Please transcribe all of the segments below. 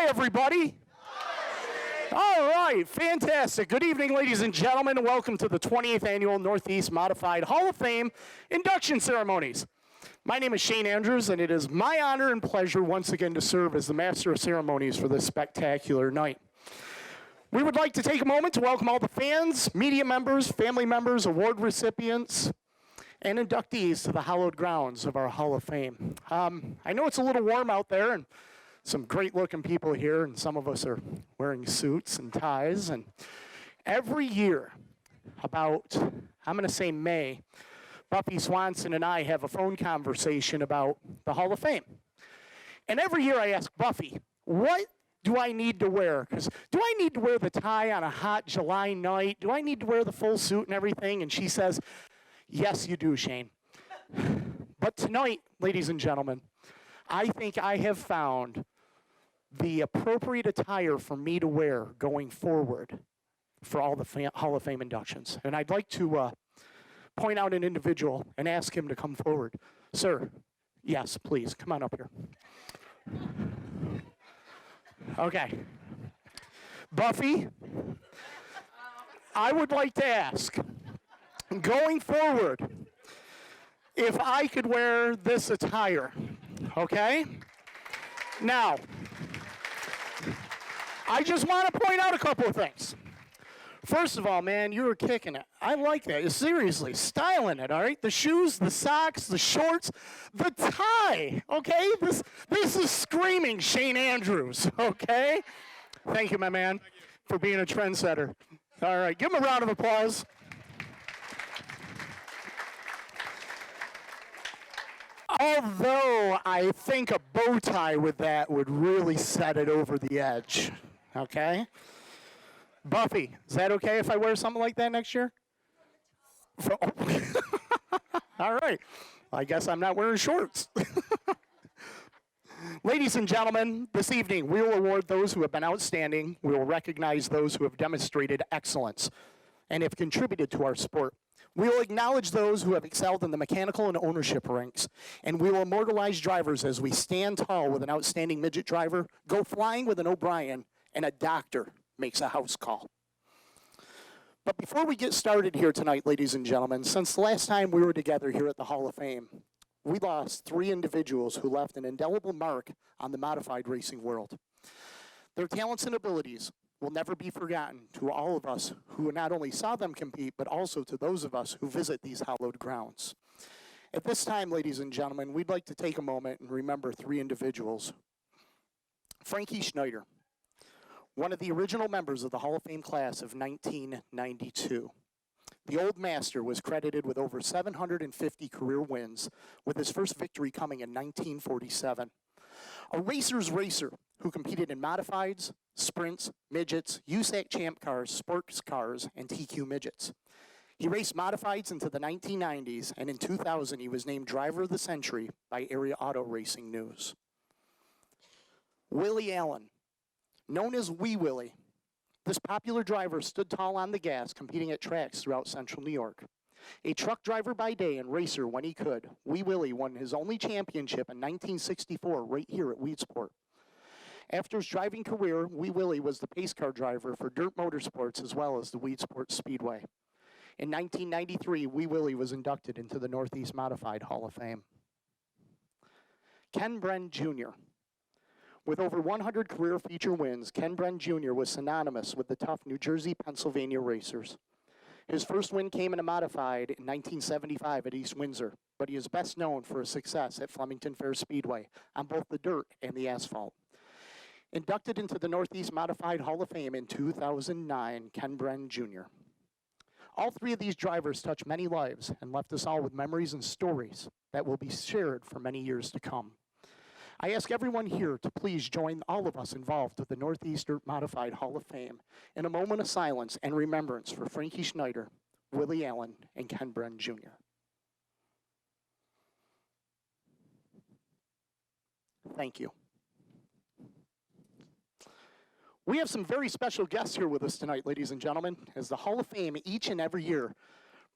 everybody. All right, fantastic. Good evening, ladies and gentlemen. Welcome to the 28th Annual Northeast Modified Hall of Fame induction ceremonies. My name is Shane Andrews, and it is my honor and pleasure once again to serve as the Master of Ceremonies for this spectacular night. We would like to take a moment to welcome all the fans, media members, family members, award recipients, and inductees to the hallowed grounds of our Hall of Fame. I know it's a little warm out there, and some great-looking people here, and some of us are wearing suits and ties. And every year, about, I'm going to say May, Buffy Swanson and I have a phone conversation about the Hall of Fame. And every year I ask Buffy, what do I need to wear? Because do I need to wear the tie on a hot July night? Do I need to wear the full suit and everything? And she says, yes, you do, Shane. But tonight, ladies and gentlemen, I think I have found the appropriate attire for me to wear going forward for all the Hall of Fame inductions. And I'd like to point out an individual and ask him to come forward. Sir, yes, please, come on up here. Okay. Buffy, I would like to ask, going forward, if I could wear this attire, okay? Now, I just want to point out a couple of things. First of all, man, you were kicking it. I like that. You're seriously styling it, all right? The shoes, the socks, the shorts, the tie, okay? This is screaming Shane Andrews, okay? Thank you, my man, for being a trendsetter. All right, give him a round of applause. Although I think a bow tie with that would really set it over the edge, okay? Buffy, is that okay if I wear something like that next year? All right. I guess I'm not wearing shorts. Ladies and gentlemen, this evening we will award those who have been outstanding. We will recognize those who have demonstrated excellence and have contributed to our sport. We will acknowledge those who have excelled in the mechanical and ownership ranks, and we will immortalize drivers as we stand tall with an outstanding midget driver, go flying with an O'Brien, and a doctor makes a house call. But before we get started here tonight, ladies and gentlemen, since the last time we were together here at the Hall of Fame, we lost 3 individuals who left an indelible mark on the modified racing world. Their talents and abilities will never be forgotten to all of us who not only saw them compete, but also to those of us who visit these hallowed grounds. At this time, ladies and gentlemen, we'd like to take a moment and remember 3 individuals. Frankie Schneider, one of the original members of the Hall of Fame class of 1992. The Old Master was credited with over 750 career wins, with his first victory coming in 1947. A racer's racer who competed in modifieds, sprints, midgets, USAC champ cars, sports cars, and TQ midgets. He raced modifieds into the 1990s, and in 2000 he was named Driver of the Century by Area Auto Racing News. Willie Allen, known as Wee Willie, this popular driver stood tall on the gas, competing at tracks throughout central New York. A truck driver by day and racer when he could, Wee Willie won his only championship in 1964 right here at Weedsport. After his driving career, Wee Willie was the pace car driver for Dirt Motorsports as well as the Weedsport Speedway. In 1993, Wee Willie was inducted into the Northeast Modified Hall of Fame. Ken Bren Jr. With over 100 career feature wins, Ken Bren Jr. was synonymous with the tough New Jersey, Pennsylvania racers. His first win came in a modified in 1975 at East Windsor, but he is best known for his success at Flemington Fair Speedway on both the dirt and the asphalt. Inducted into the Northeast Modified Hall of Fame in 2009, Ken Bren Jr. All 3 of these drivers touched many lives and left us all with memories and stories that will be shared for many years to come. I ask everyone here to please join all of us involved with the Northeast Modified Hall of Fame in a moment of silence and remembrance for Frankie Schneider, Willie Allen, and Ken Bren Jr. Thank you. We have some very special guests here with us tonight, ladies and gentlemen, as the Hall of Fame each and every year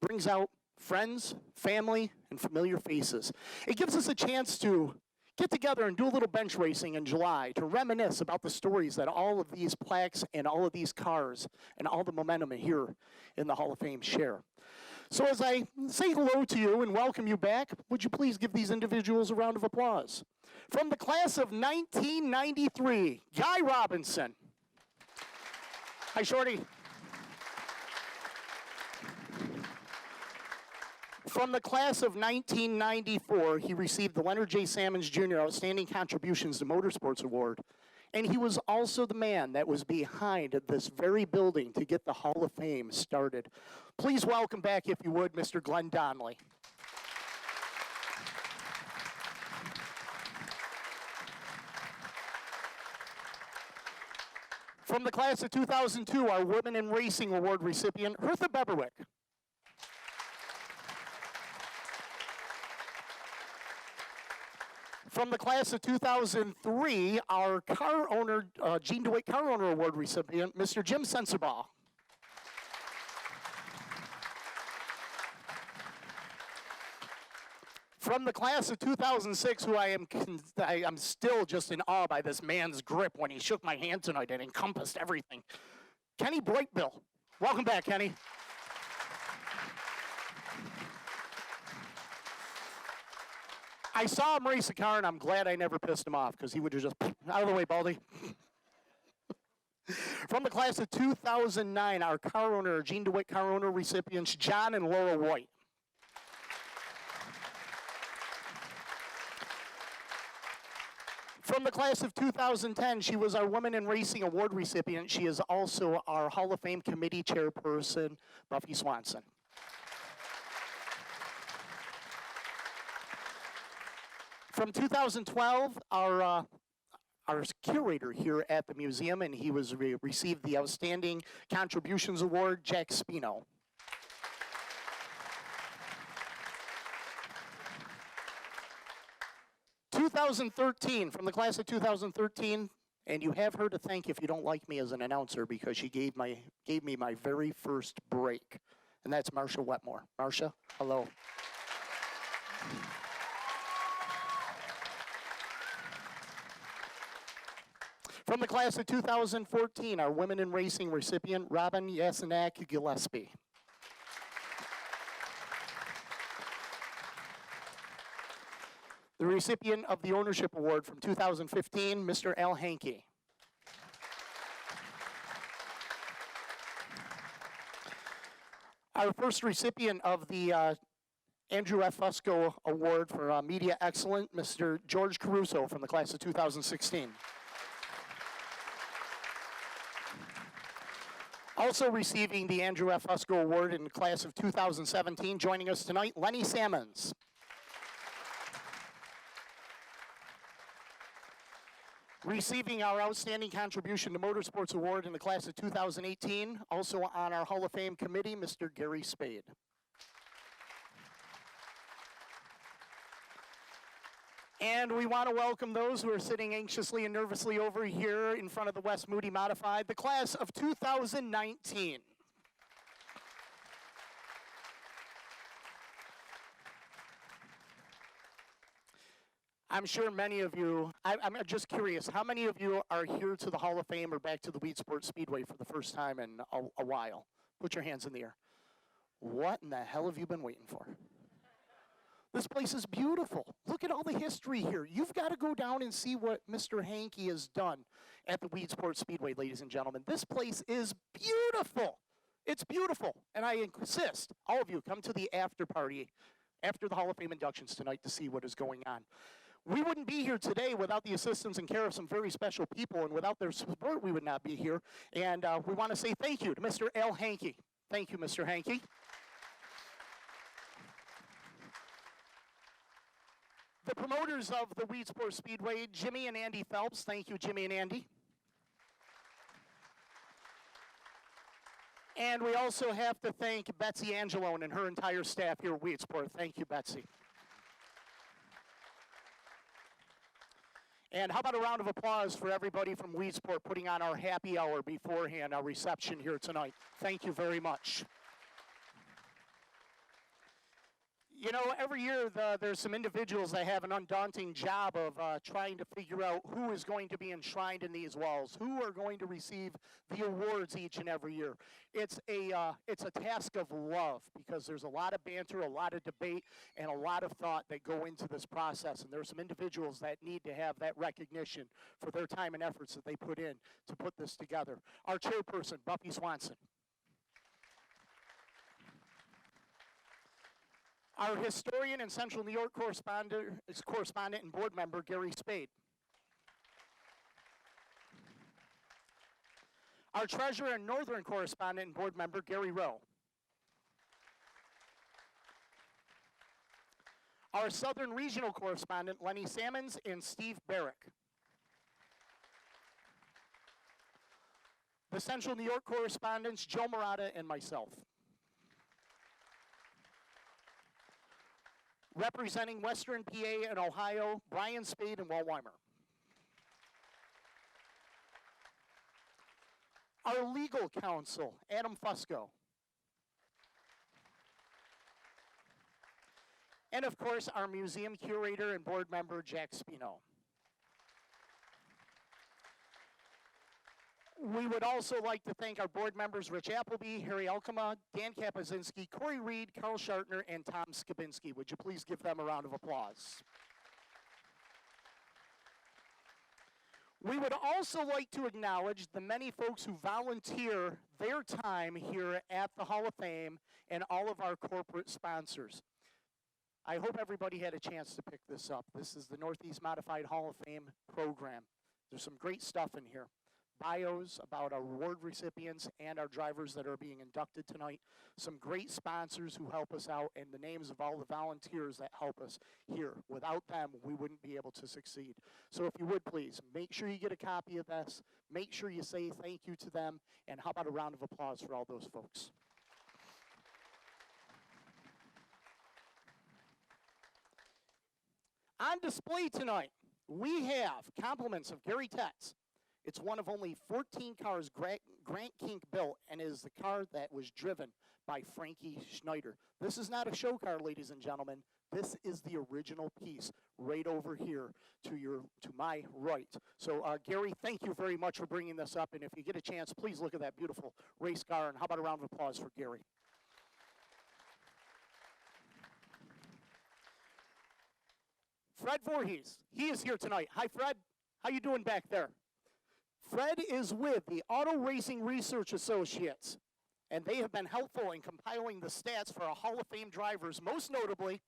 brings out friends, family, and familiar faces. It gives us a chance to get together and do a little bench racing in July to reminisce about the stories that all of these plaques and all of these cars and all the momentum here in the Hall of Fame share. So as I say hello to you and welcome you back, would you please give these individuals a round of applause? From the class of 1993, Guy Robinson. Hi, Shorty. From the class of 1994, he received the Leonard J. Sammons Jr. Outstanding Contributions to Motorsports Award. And he was also the man that was behind this very building to get the Hall of Fame started. Please welcome back, if you would, Mr. Glenn Donnelly. From the class of 2002, our Women in Racing Award recipient, Hertha Beberwick. From the class of 2003, our car owner, Gene DeWitt Car Owner Award recipient, Mr. Jim Sensabaugh. From the class of 2006, who I'm still just in awe by this man's grip when he shook my hand tonight and encompassed everything. Kenny Brightbill. Welcome back, Kenny. I saw him race a car, and I'm glad I never pissed him off, because he would have just, out of the way, Baldy. From the class of 2009, our car owner, Gene DeWitt Car Owner recipients, John and Laura White. From the class of 2010, she was our Women in Racing Award recipient. She is also our Hall of Fame committee chairperson, Buffy Swanson. From 2012, our curator here at the museum, and he received the Outstanding Contributions Award, Jack Spino. From the class of 2013, and you have her to thank if you don't like me as an announcer, because she gave me my very first break, and that's Marcia Wetmore. Marcia, hello. From the class of 2014, our Women in Racing recipient, Robin Yasenak Gillespie. The recipient of the Ownership Award from 2015, Mr. Al Hankey. Our first recipient of the Andrew F. Fusco Award for Media Excellence, Mr. George Caruso from the class of 2016. Also receiving the Andrew F. Fusco Award in the class of 2017, joining us tonight, Lenny Sammons. Receiving our Outstanding Contribution to Motorsports Award in the class of 2018, also on our Hall of Fame committee, Mr. Gary Spade. And we want to welcome those who are sitting anxiously and nervously over here in front of the West Moody Modified, the class of 2019. I'm sure many of you, I'm just curious, how many of you are here to the Hall of Fame or back to the Weedsport Speedway for the first time in a while? Put your hands in the air. What in the hell have you been waiting for? This place is beautiful. Look at all the history here. You've got to go down and see what Mr. Hankey has done at the Weedsport Speedway, ladies and gentlemen. This place is beautiful. It's beautiful. And I insist, all of you, come to the after party after the Hall of Fame inductions tonight to see what is going on. We wouldn't be here today without the assistance and care of some very special people, and without their support, we would not be here. And we want to say thank you to Mr. Al Hankey. Thank you, Mr. Hankey. The promoters of the Weedsport Speedway, Jimmy and Andy Phelps. Thank you, Jimmy and Andy. And we also have to thank Betsy Angelone and her entire staff here at Weedsport. Thank you, Betsy. And how about a round of applause for everybody from Weedsport putting on our happy hour beforehand, our reception here tonight. Thank you very much. You know, every year there's some individuals that have an undaunting job of trying to figure out who is going to be enshrined in these walls, who are going to receive the awards each and every year. It's a task of love because there's a lot of banter, a lot of debate, and a lot of thought that go into this process. And there's some individuals that need to have that recognition for their time and efforts that they put in to put this together. Our chairperson, Buffy Swanson. Our historian and Central New York correspondent and board member, Gary Spade. Our treasurer and Northern correspondent and board member, Gary Rowe. Our Southern regional correspondent, Lenny Sammons and Steve Barrick. The Central New York correspondents, Joe Murata and myself. Representing Western PA and Ohio, Brian Spade and Walt Weimer. Our legal counsel, Adam Fusco. And of course, our museum curator and board member, Jack Spino. We would also like to thank our board members, Rich Appleby, Harry Alkema, Dan Kapazinski, Corey Reed, Carl Schartner, and Tom Skabinski. Would you please give them a round of applause? We would also like to acknowledge the many folks who volunteer their time here at the Hall of Fame and all of our corporate sponsors. I hope everybody had a chance to pick this up. This is the Northeast Modified Hall of Fame program. There's some great stuff in here. Bios about our award recipients and our drivers that are being inducted tonight. Some great sponsors who help us out, and the names of all the volunteers that help us here. Without them, we wouldn't be able to succeed. So if you would please, make sure you get a copy of this. Make sure you say thank you to them, and how about a round of applause for all those folks. On display tonight, we have compliments of Gary Tetz. It's one of only 14 cars Grant Kink built, and is the car that was driven by Frankie Schneider. This is not a show car, ladies and gentlemen. This is the original piece right over here to my right. So Gary, thank you very much for bringing this up, and if you get a chance, please look at that beautiful race car, and how about a round of applause for Gary? Fred Voorhees, he is here tonight. Hi, Fred. How you doing back there? Fred is with the Auto Racing Research Associates, and they have been helpful in compiling the stats for our Hall of Fame drivers, most notably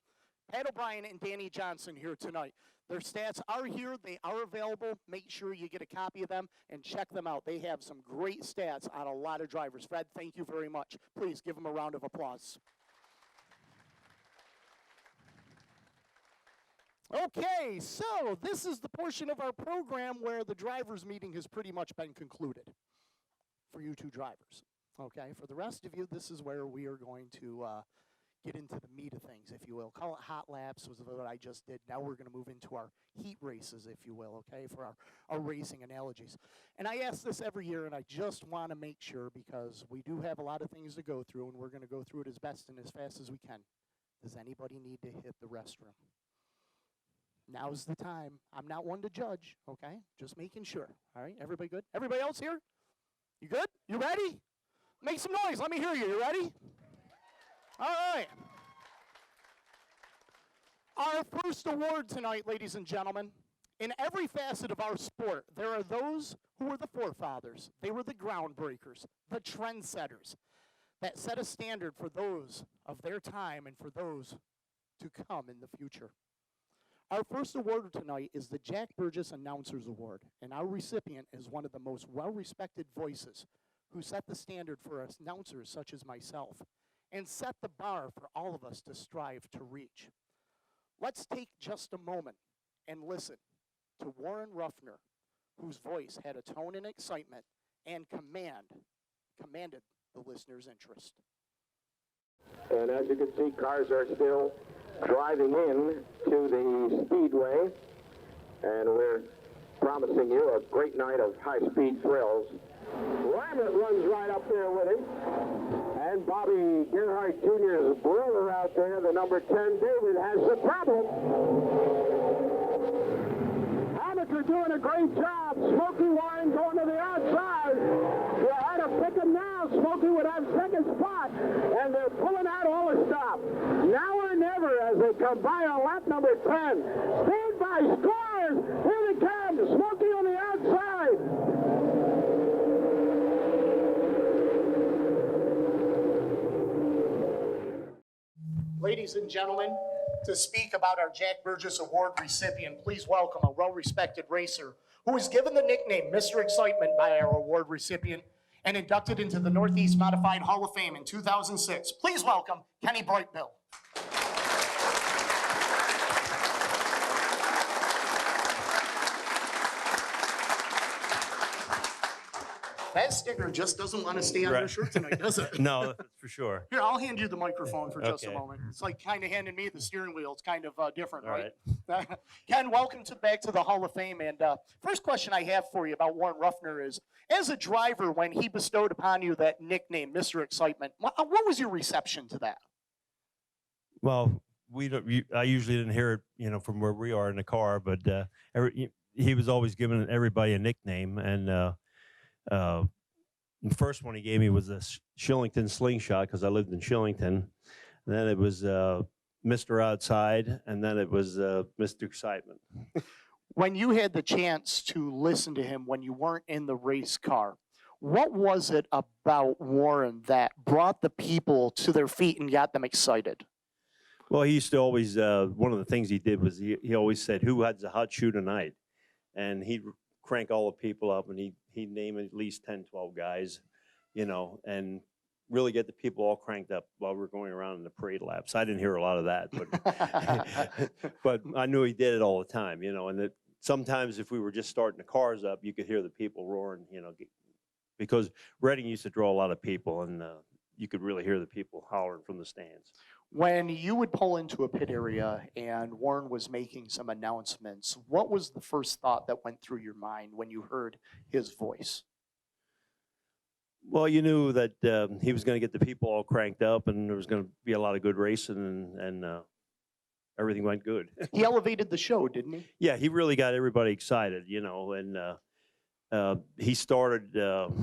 Pat O'Brien and Danny Johnson here tonight. Their stats are here. They are available. Make sure you get a copy of them and check them out. They have some great stats on a lot of drivers. Fred, thank you very much. Please give them a round of applause. Okay, so this is the portion of our program where the drivers' meeting has pretty much been concluded for you two drivers. Okay, for the rest of you, this is where we are going to get into the meat of things, if you will. Call it hot laps, was what I just did. Now we're going to move into our heat races, if you will, okay, for our racing analogies. And I ask this every year, and I just want to make sure, because we do have a lot of things to go through, and we're going to go through it as best and as fast as we can. Does anybody need to hit the restroom? Now's the time. I'm not one to judge, okay? Just making sure. All right, everybody good? Everybody else here? You good? You ready? Make some noise. Let me hear you. You ready? All right. Our first award tonight, ladies and gentlemen, in every facet of our sport, there are those who were the forefathers. They were the groundbreakers, the trendsetters that set a standard for those of their time and for those to come in the future. Our first award tonight is the Jack Burgess Announcers Award, and our recipient is one of the most well-respected voices who set the standard for announcers such as myself and set the bar for all of us to strive to reach. Let's take just a moment and listen to Warren Ruffner, whose voice had a tone and excitement and commanded the listener's interest. And as you can see, cars are still driving in to the speedway, and we're promising you a great night of high-speed thrills. Ramlet runs right up there with him. And Bobby Gerhardt Jr.'s brother out there, the number 10, David, has the problem. Hammaker doing a great job. Smokey Warren going to the outside. You had to pick him now. Smokey would have second spot. And they're pulling out all the stop. Now or never as they come by on lap number 10. Stand by, scores! Here they come. Smokey on the outside. Ladies and gentlemen, to speak about our Jack Burgess Award recipient, please welcome a well-respected racer who was given the nickname Mr. Excitement by our award recipient and inducted into the Northeast Modified Hall of Fame in 2006. Please welcome Kenny Brightbill. That sticker just doesn't want to stay on your shirt tonight, does it? No, that's for sure. Here, I'll hand you the microphone for just a Okay. moment. It's like kind of handing me the steering wheel. It's kind of different, All right? Ken, welcome back to the Hall of Fame. And first question I have for you about Warren Ruffner is, as a driver, when he bestowed upon you that nickname, Mr. Excitement, what was your reception to that? Well, I usually didn't hear it, from where we are in the car, but he was always giving everybody a nickname, and the first one he gave me was a Shillington slingshot because I lived in Shillington. And then it was Mr. Outside, and then it was Mr. Excitement. When you had the chance to listen to him when you weren't in the race car, what was it about Warren that brought the people to their feet and got them excited? Well, he used to always, one of the things he did was he always said, who has a hot shoe tonight? And he'd crank all the people up, and he'd name at least 10, 12 guys, and really get the people all cranked up while we're going around in the parade laps. I didn't hear a lot of that, but I knew he did it all the time, and that sometimes if we were just starting the cars up, you could hear the people roaring, because Reading used to draw a lot of people, and you could really hear the people hollering from the stands. When you would pull into a pit area and Warren was making some announcements, what was the first thought that went through your mind when you heard his voice? Well, you knew that he was going to get the people all cranked up, and there was going to be a lot of good racing, and everything went good. He elevated the show, didn't he? Yeah, he really got everybody excited, and he started,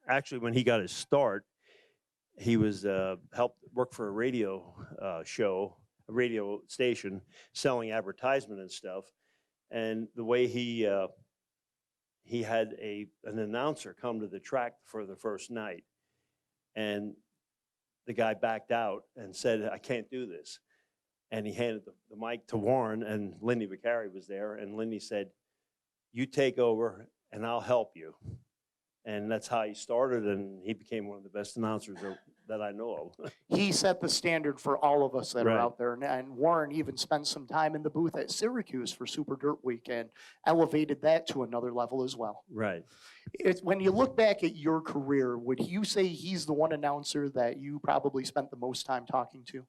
actually when he got his start, he was helped work for a radio show, a radio station, selling advertisement and stuff. And the way he had an announcer come to the track for the first night, and the guy backed out and said, "I can't do this." And he handed the mic to Warren, and Lindy Vicari was there, and Lindy said, "You take over, and I'll help you." And that's how he started, and he became one of the best announcers that I know of. He set the standard for all of us that are Right. out there. And Warren even spent some time in the booth at Syracuse for Super Dirt Week and elevated that to another level as well. Right. When you look back at your career, would you say he's the one announcer that you probably spent the most time talking to?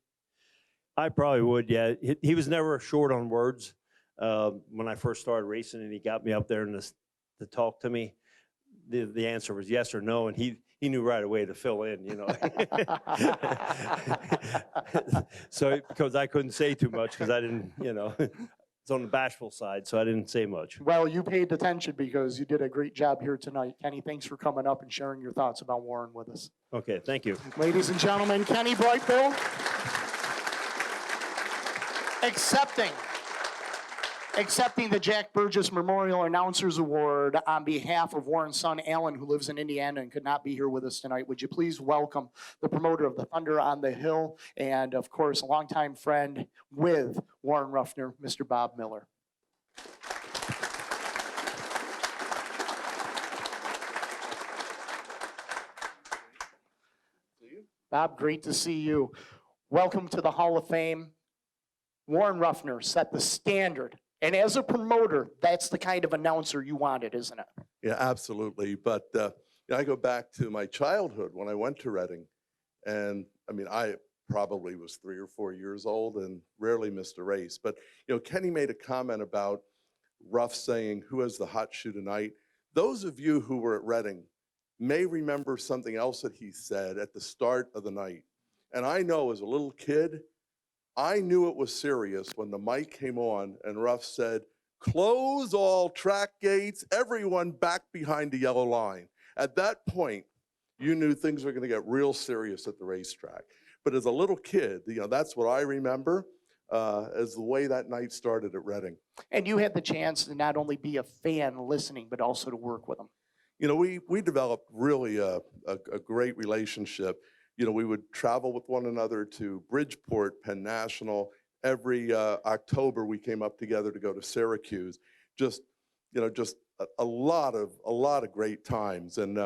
I probably would, yeah. He was never short on words. When I first started racing and he got me up there to talk to me, the answer was yes or no, and he knew right away to fill in, So, because I couldn't say too much because I didn't, it's on the bashful side, so I didn't say much. Well, you paid attention because you did a great job here tonight. Kenny, thanks for coming up and sharing your thoughts about Warren with us. Okay, thank you. Ladies and gentlemen, Kenny Brightbill accepting the Jack Burgess Memorial Announcers Award on behalf of Warren's son, Alan, who lives in Indiana and could not be here with us tonight. Would you please welcome the promoter of the Thunder on the Hill and, of course, a longtime friend with Warren Ruffner, Mr. Bob Miller. Bob, great to see you. Welcome to the Hall of Fame. Warren Ruffner set the standard. And as a promoter, that's the kind of announcer you wanted, isn't it? Yeah, absolutely. But I go back to my childhood when I went to Reading. And I mean, I probably was 3 or 4 years old and rarely missed a race. But, Kenny made a comment about Ruff saying, "Who has the hot shoe tonight?" Those of you who were at Reading may remember something else that he said at the start of the night. And I know as a little kid, I knew it was serious when the mic came on and Ruff said, "Close all track gates, everyone back behind the yellow line." At that point, you knew things were going to get real serious at the racetrack. But as a little kid, that's what I remember as the way that night started at Reading. And you had the chance to not only be a fan listening, but also to work with him. We developed really a great relationship. We would travel with one another to Bridgeport, Penn National. Every October, we came up together to go to Syracuse. Just a lot of great times. And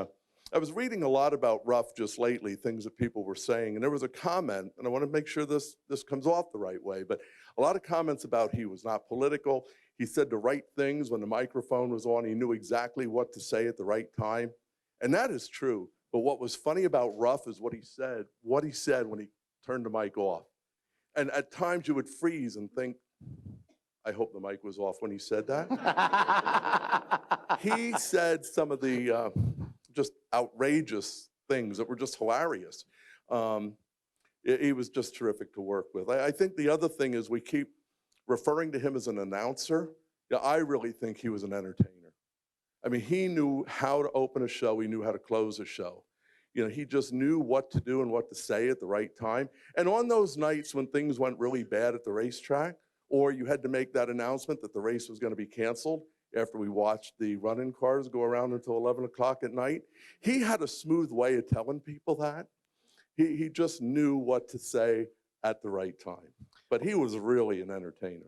I was reading a lot about Ruff just lately, things that people were saying, and there was a comment, and I want to make sure this comes off the right way, but a lot of comments about he was not political. He said the right things when the microphone was on. He knew exactly what to say at the right time, and that is true. But what was funny about Ruff is what he said when he turned the mic off. And at times you would freeze and think, I hope the mic was off when he said that. He said some of the just outrageous things that were just hilarious. He was just terrific to work with. I think the other thing is we keep referring to him as an announcer. I really think he was an entertainer. I mean, he knew how to open a show. He knew how to close a show. He just knew what to do and what to say at the right time. And on those nights when things went really bad at the racetrack, or you had to make that announcement that the race was going to be canceled after we watched the run-in cars go around until 11 o'clock at night, he had a smooth way of telling people that. He just knew what to say at the right time. But he was really an entertainer.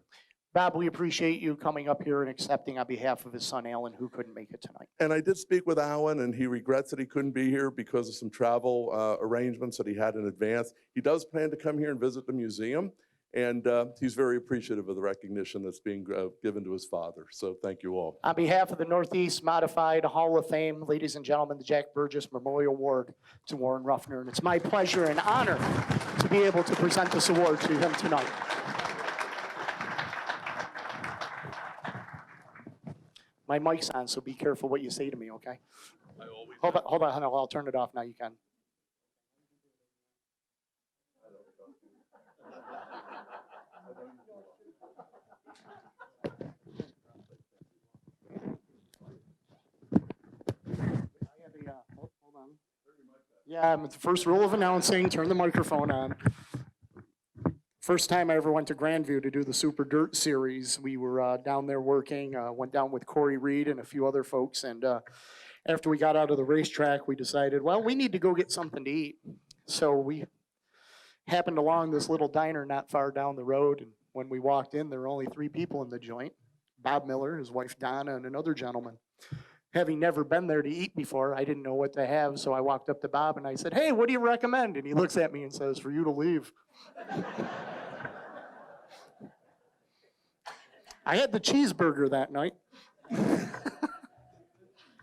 Bob, we appreciate you coming up here and accepting on behalf of his son, Alan, who couldn't make it tonight. And I did speak with Alan, and he regrets that he couldn't be here because of some travel arrangements that he had in advance. He does plan to come here and visit the museum, and he's very appreciative of the recognition that's being given to his father. So thank you all. On behalf of the Northeast Modified Hall of Fame, ladies and gentlemen, the Jack Burgess Memorial Award to Warren Ruffner. And it's my pleasure and honor to be able to present this award to him tonight. My mic's on, so be careful what you say to me, okay? Hold on, I'll turn it off now. You can. Hold on. Yeah, the first rule of announcing, turn the microphone on. First time I ever went to Grandview to do the Super Dirt Series, we were down there working, went down with Corey Reed and a few other folks, and after we got out of the racetrack, we decided, well, we need to go get something to eat. So we happened along this little diner not far down the road, and when we walked in, there were only 3 people in the joint, Bob Miller, his wife Donna, and another gentleman. Having never been there to eat before, I didn't know what to have, so I walked up to Bob and I said, "Hey, what do you recommend?" And he looks at me and says, "For you to leave." I had the cheeseburger that night,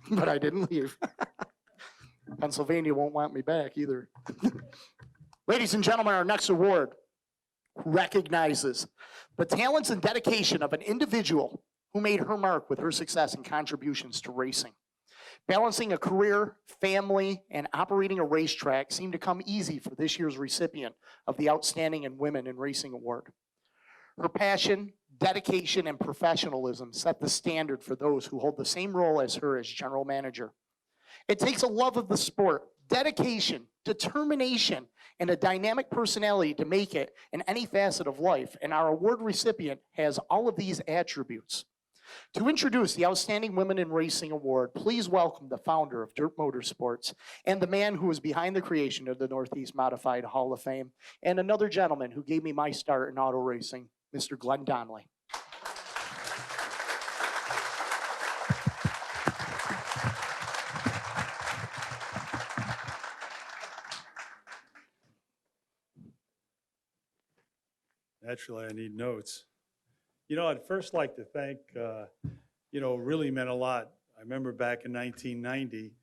but I didn't leave. Pennsylvania won't want me back either. Ladies and gentlemen, our next award recognizes the talents and dedication of an individual who made her mark with her success and contributions to racing. Balancing a career, family, and operating a racetrack seemed to come easy for this year's recipient of the Outstanding in Women in Racing Award. Her passion, dedication, and professionalism set the standard for those who hold the same role as her as general manager. It takes a love of the sport, dedication, determination, and a dynamic personality to make it in any facet of life, and our award recipient has all of these attributes. To introduce the Outstanding Women in Racing Award, please welcome the founder of Dirt Motorsports and the man who was behind the creation of the Northeast Modified Hall of Fame, and another gentleman who gave me my start in auto racing, Mr. Glenn Donnelly. Naturally, I need notes. I'd first like to thank, really meant a lot. I remember back in 1990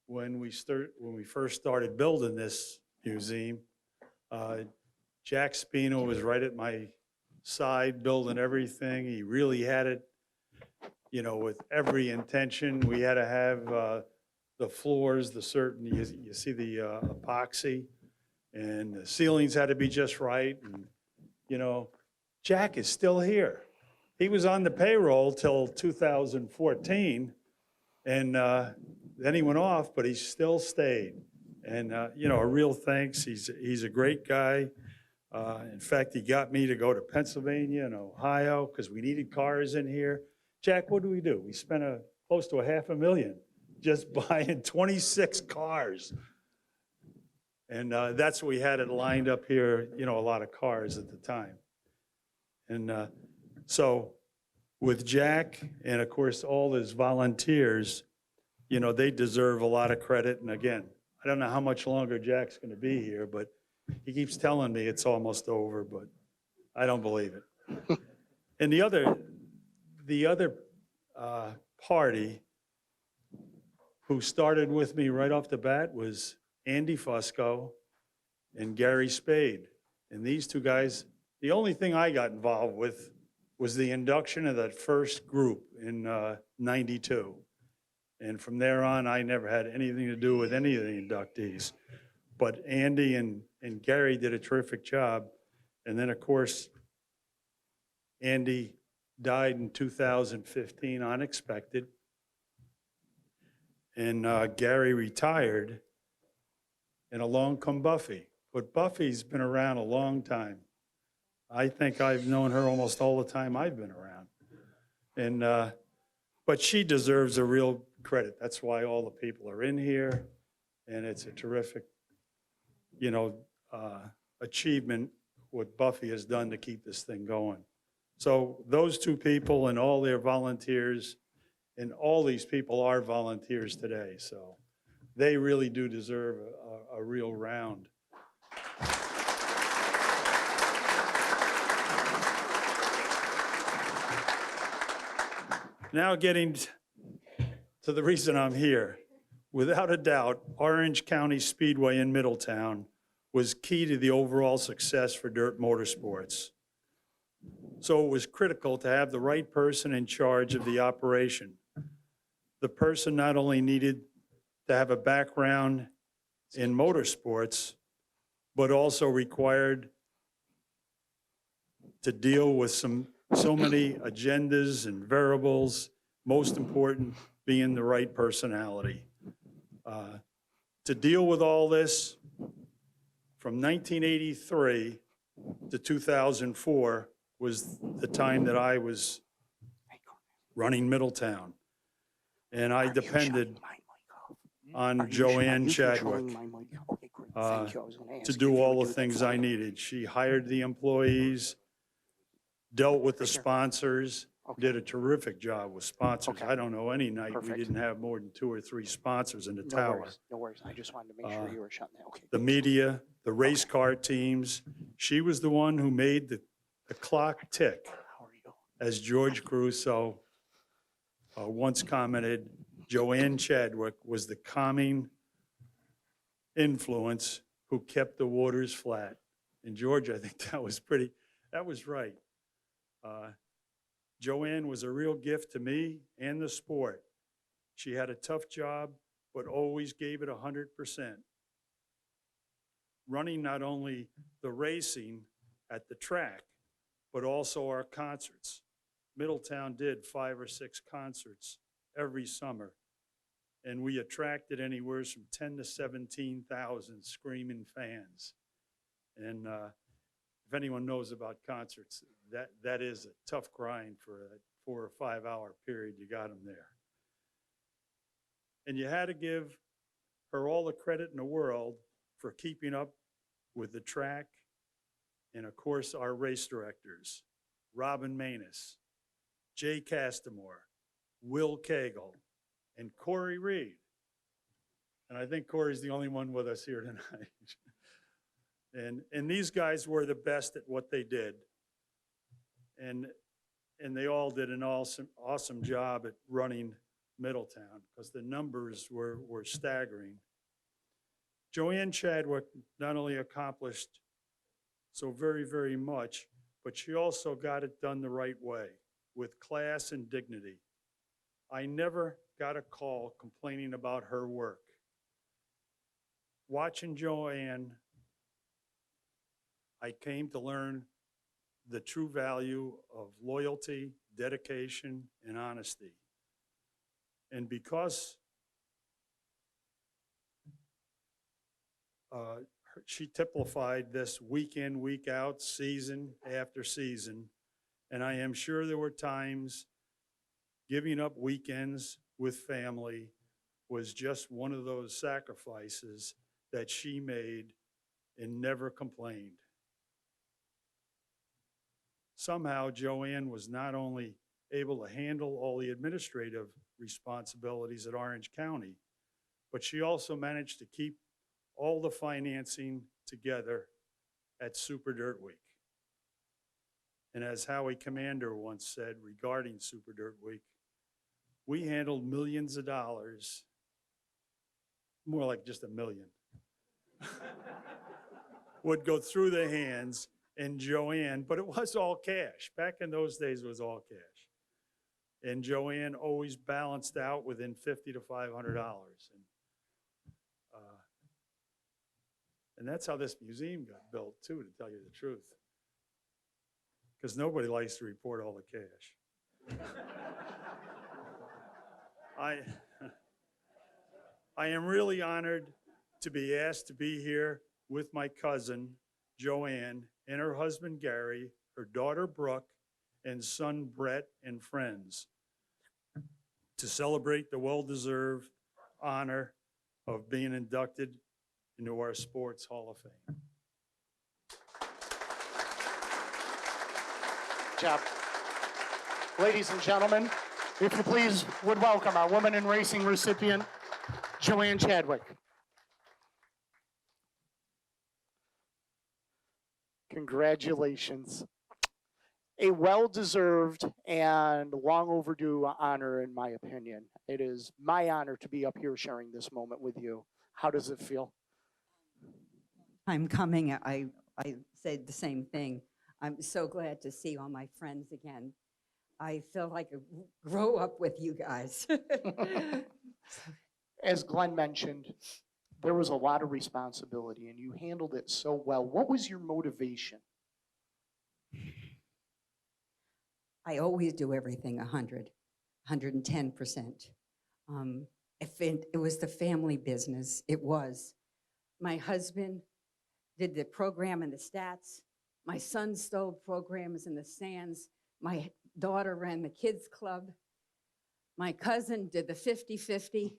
when we first started building this museum. Jack Spino was right at my side building everything. He really had it you know, with every intention. We had to have the floors, the certain, you see the epoxy, and the ceilings had to be just right. And, you know, Jack is still here. He was on the payroll till 2014, and then he went off, but he still stayed. And, you know, a real thanks. He's a great guy. In fact, he got me to go to Pennsylvania and Ohio because we needed cars in here. Jack, what do? We spent close to $500,000 just buying 26 cars. And that's what we had it lined up here, you know, a lot of cars at the time. And so with Jack and, of course, all his volunteers, you know, they deserve a lot of credit. And again, I don't know how much longer Jack's going to be here, but he keeps telling me it's almost over, but I don't believe it. And the other party who started with me right off the bat was Andy Fusco and Gary Spade. And these two guys, the only thing I got involved with was the induction of that first group in '92. And from there on, I never had anything to do with any of the inductees. But Andy and Gary did a terrific job. And then, of course, Andy died in 2015, unexpected. And Gary retired, and along come Buffy. But Buffy's been around a long time. I think I've known her almost all the time I've been around. And, but she deserves a real credit. That's why all the people are in here, and it's a terrific, you know, achievement what Buffy has done to keep this thing going. So those two people and all their volunteers, and all these people are volunteers today, so they really do deserve a real round. Now getting to the reason I'm here. Without a doubt, Orange County Speedway in Middletown was key to the overall success for dirt motorsports. So it was critical to have the right person in charge of the operation. The person not only needed to have a background in motorsports, but also required to deal with so many agendas and variables, most important being the right personality. To deal with all this, from 1983 to 2004 was the time that I was running Middletown. And I depended on Joanne Chadwick to do all the things I needed. She hired the employees, dealt with the sponsors, did a terrific job with sponsors. I don't know any night we didn't have more than 2 or 3 sponsors in the tower. No worries. I just wanted to make sure you were shutting that. Okay. The media, the race car teams. She was the one who made the clock tick. How are you? As George Caruso once commented, Joanne Chadwick was the calming influence who kept the waters flat. And George, I think that was right. Joanne was a real gift to me and the sport. She had a tough job, but always gave it 100%. Running not only the racing at the track, but also our concerts. Middletown did 5 or 6 concerts every summer, and we attracted anywhere from 10 to 17,000 screaming fans. And if anyone knows about concerts, that is a tough grind for a 4 or 5 hour period. You got them there. And you had to give her all the credit in the world for keeping up with the track, and of course our race directors, Robin Manus, Jay Castamore, Will Cagle, and Corey Reed. And I think Corey's the only one with us here tonight. And these guys were the best at what they did. And they all did an awesome job at running Middletown because the numbers were staggering. Joanne Chadwick not only accomplished so very, very much, but she also got it done the right way with class and dignity. I never got a call complaining about her work. Watching Joanne, I came to learn the true value of loyalty, dedication, and honesty. And because she typified this week in, week out, season after season, and I am sure there were times giving up weekends with family was just one of those sacrifices that she made and never complained. Somehow, Joanne was not only able to handle all the administrative responsibilities at Orange County, but she also managed to keep all the financing together at Super Dirt Week. And as Howie Commander once said regarding Super Dirt Week, we handled millions of dollars, more like just $1 million, would go through the hands, and Joanne, but it was all cash. Back in those days, it was all cash. And Joanne always balanced out within $50 to $500. And that's how this museum got built, too, to tell you the truth. Because nobody likes to report all the cash. I am really honored to be asked to be here with my cousin, Joanne, and her husband, Gary, her daughter, Brooke, and son, Brett, and friends, to celebrate the well-deserved honor of being inducted into our Sports Hall of Fame. Good job. Ladies and gentlemen, if you please would welcome our Women in Racing recipient, Joanne Chadwick. Congratulations. A well-deserved and long overdue honor, in my opinion. It is my honor to be up here sharing this moment with you. How does it feel? I'm coming. I said the same thing. I'm so glad to see all my friends again. I feel like I grow up with you guys. As Glenn mentioned, there was a lot of responsibility and you handled it so well. What was your motivation? I always do everything 100, 110%. If it was the family business, it was. My husband did the program and the stats. My son stole programs in the stands. My daughter ran the kids club. My cousin did the 50-50.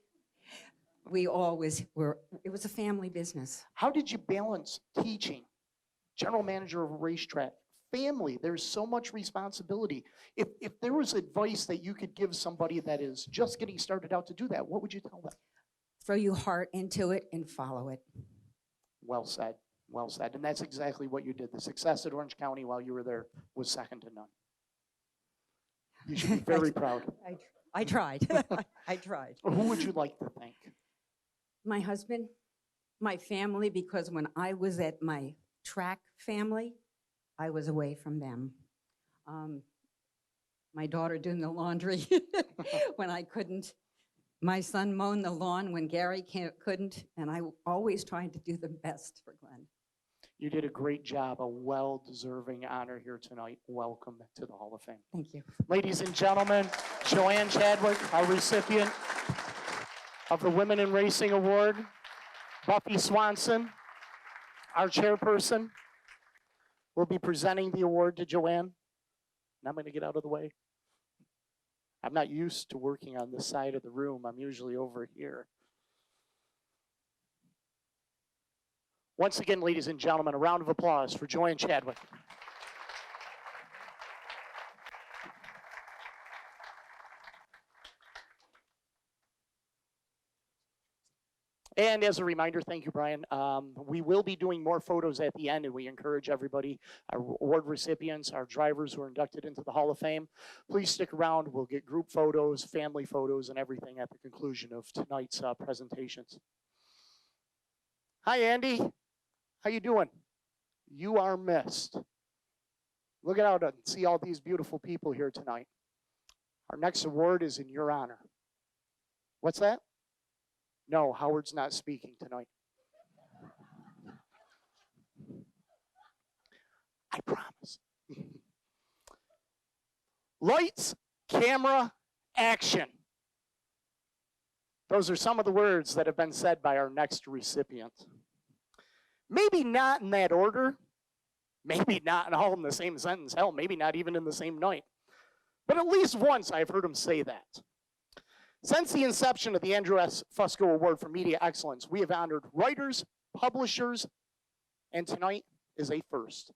We always were, it was a family business. How did you balance teaching, general manager of a racetrack, family? There's so much responsibility. If there was advice that you could give somebody that is just getting started out to do that, what would you tell them? Throw your heart into it and follow it. Well said. Well said. And that's exactly what you did. The success at Orange County while you were there was second to none. You should be very proud. I tried. I tried. Who would you like to thank? My husband, my family, because when I was at my track family, I was away from them. My daughter doing the laundry when I couldn't. My son mowing the lawn when Gary couldn't. And I always tried to do the best for Glenn. You did a great job, a well-deserving honor here tonight. Welcome to the Hall of Fame. Thank you. Ladies and gentlemen, Joanne Chadwick, our recipient of the Women in Racing Award, Buffy Swanson, our chairperson, will be presenting the award to Joanne. And I'm going to get out of the way. I'm not used to working on this side of the room. I'm usually over here. Once again, ladies and gentlemen, a round of applause for Joanne Chadwick. And as a reminder, thank you, Brian, we will be doing more photos at the end, and we encourage everybody, our award recipients, our drivers who are inducted into the Hall of Fame, please stick around. We'll get group photos, family photos, and everything at the conclusion of tonight's presentations. Hi, Andy. How you doing? You are missed. Look out and see all these beautiful people here tonight. Our next award is in your honor. What's that? No, Howard's not speaking tonight. I promise. Lights, camera, action. Those are some of the words that have been said by our next recipient. Maybe not in that order. Maybe not all in the same sentence. Hell, maybe not even in the same night. But at least once I've heard him say that. Since the inception of the Andrew S. Fusco Award for Media Excellence, we have honored writers, publishers, and tonight is a first,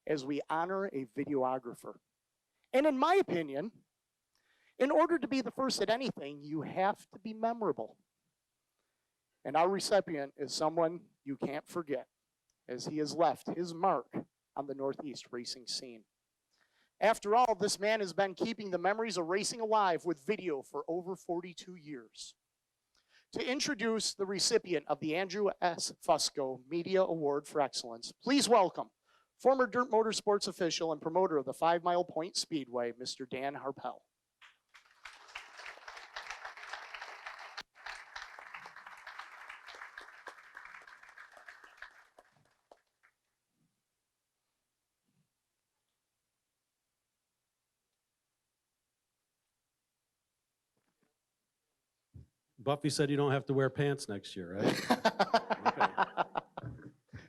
as we honor a videographer. And in my opinion, in order to be the first at anything, you have to be memorable. And our recipient is someone you can't forget, as he has left his mark on the Northeast racing scene. After all, this man has been keeping the memories of racing alive with video for over 42 years. To introduce the recipient of the Andrew S. Fusco Media Award for Excellence, please welcome former Dirt Motorsports official and promoter of the 5 Mile Point Speedway, Mr. Dan Harpel. Buffy said you don't have to wear pants next year, right? Okay.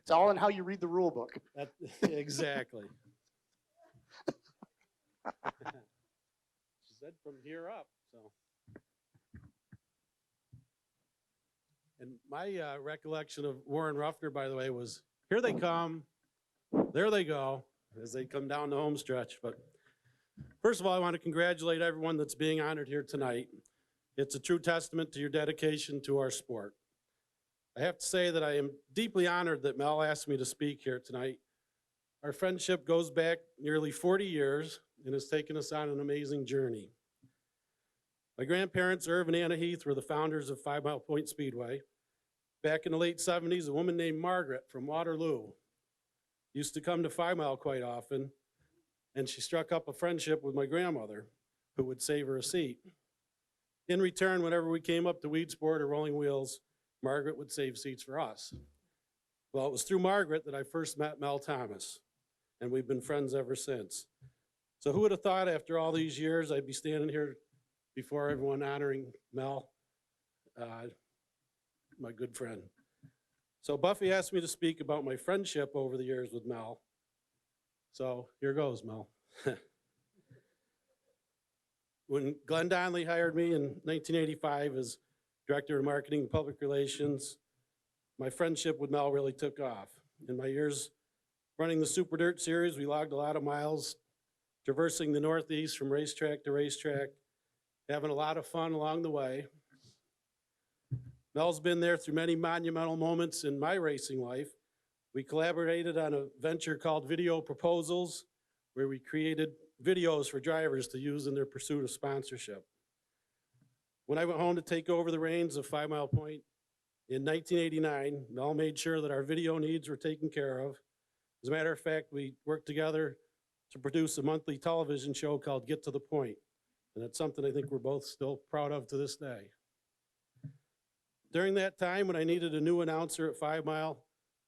It's all in how you read the rule book. Exactly. She said from here up, so. And my recollection of Warren Ruffner, by the way, was here they come, there they go, as they come down the home stretch. But first of all, I want to congratulate everyone that's being honored here tonight. It's a true testament to your dedication to our sport. I have to say that I am deeply honored that Mel asked me to speak here tonight. Our friendship goes back nearly 40 years and has taken us on an amazing journey. My grandparents, Irv and Anna Heath, were the founders of 5 Mile Point Speedway. Back in the late 70s, a woman named Margaret from Waterloo used to come to 5 Mile quite often, and she struck up a friendship with my grandmother, who would save her a seat. In return, whenever we came up to Weedsport or Rolling Wheels, Margaret would save seats for us. Well, it was through Margaret that I first met Mel Thomas, and we've been friends ever since. So who would have thought after all these years I'd be standing here before everyone honoring Mel, my good friend. So Buffy asked me to speak about my friendship over the years with Mel. So here goes, Mel. When Glenn Donnelly hired me in 1985 as Director of Marketing and Public Relations, my friendship with Mel really took off. In my years running the Super Dirt Series, we logged a lot of miles, traversing the Northeast from racetrack to racetrack, having a lot of fun along the way. Mel's been there through many monumental moments in my racing life. We collaborated on a venture called Video Proposals, where we created videos for drivers to use in their pursuit of sponsorship. When I went home to take over the reins of 5 Mile Point in 1989, Mel made sure that our video needs were taken care of. As a matter of fact, we worked together to produce a monthly television show called Get to the Point. And that's something I think we're both still proud of to this day. During that time, when I needed a new announcer at 5 Mile,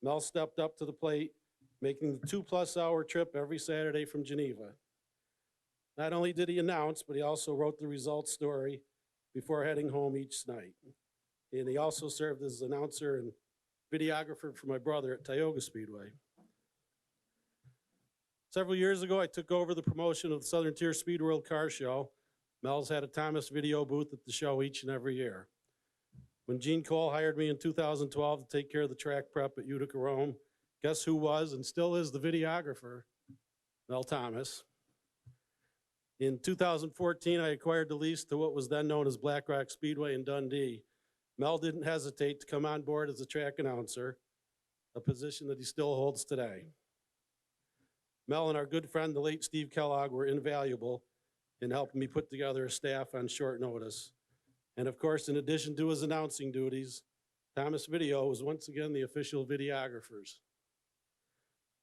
Mel stepped up to the plate, making the 2+ hour trip every Saturday from Geneva. Not only did he announce, but he also wrote the results story before heading home each night. And he also served as announcer and videographer for my brother at Tioga Speedway. Several years ago, I took over the promotion of the Southern Tier Speed World Car Show. Mel's had a Thomas video booth at the show each and every year. When Gene Cole hired me in 2012 to take care of the track prep at Utica Rome, guess who was and still is the videographer? Mel Thomas. In 2014, I acquired the lease to what was then known as Black Rock Speedway in Dundee. Mel didn't hesitate to come on board as a track announcer, a position that he still holds today. Mel and our good friend, the late Steve Kellogg, were invaluable in helping me put together a staff on short notice. And of course, in addition to his announcing duties, Thomas Video was once again the official videographers.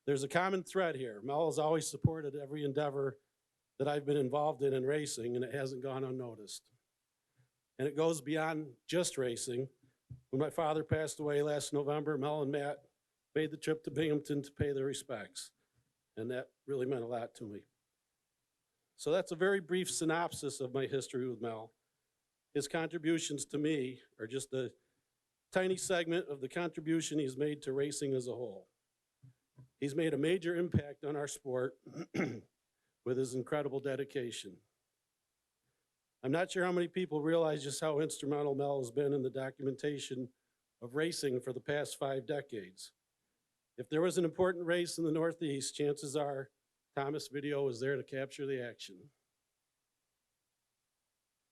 There's a common thread here. Mel has always supported every endeavor that I've been involved in racing, and it hasn't gone unnoticed. And it goes beyond just racing. When my father passed away last November, Mel and Matt made the trip to Binghamton to pay their respects. And that really meant a lot to me. So that's a very brief synopsis of my history with Mel. His contributions to me are just a tiny segment of the contribution he's made to racing as a whole. He's made a major impact on our sport with his incredible dedication. I'm not sure how many people realize just how instrumental Mel has been in the documentation of racing for the past 5 decades. If there was an important race in the Northeast, chances are Thomas Video was there to capture the action.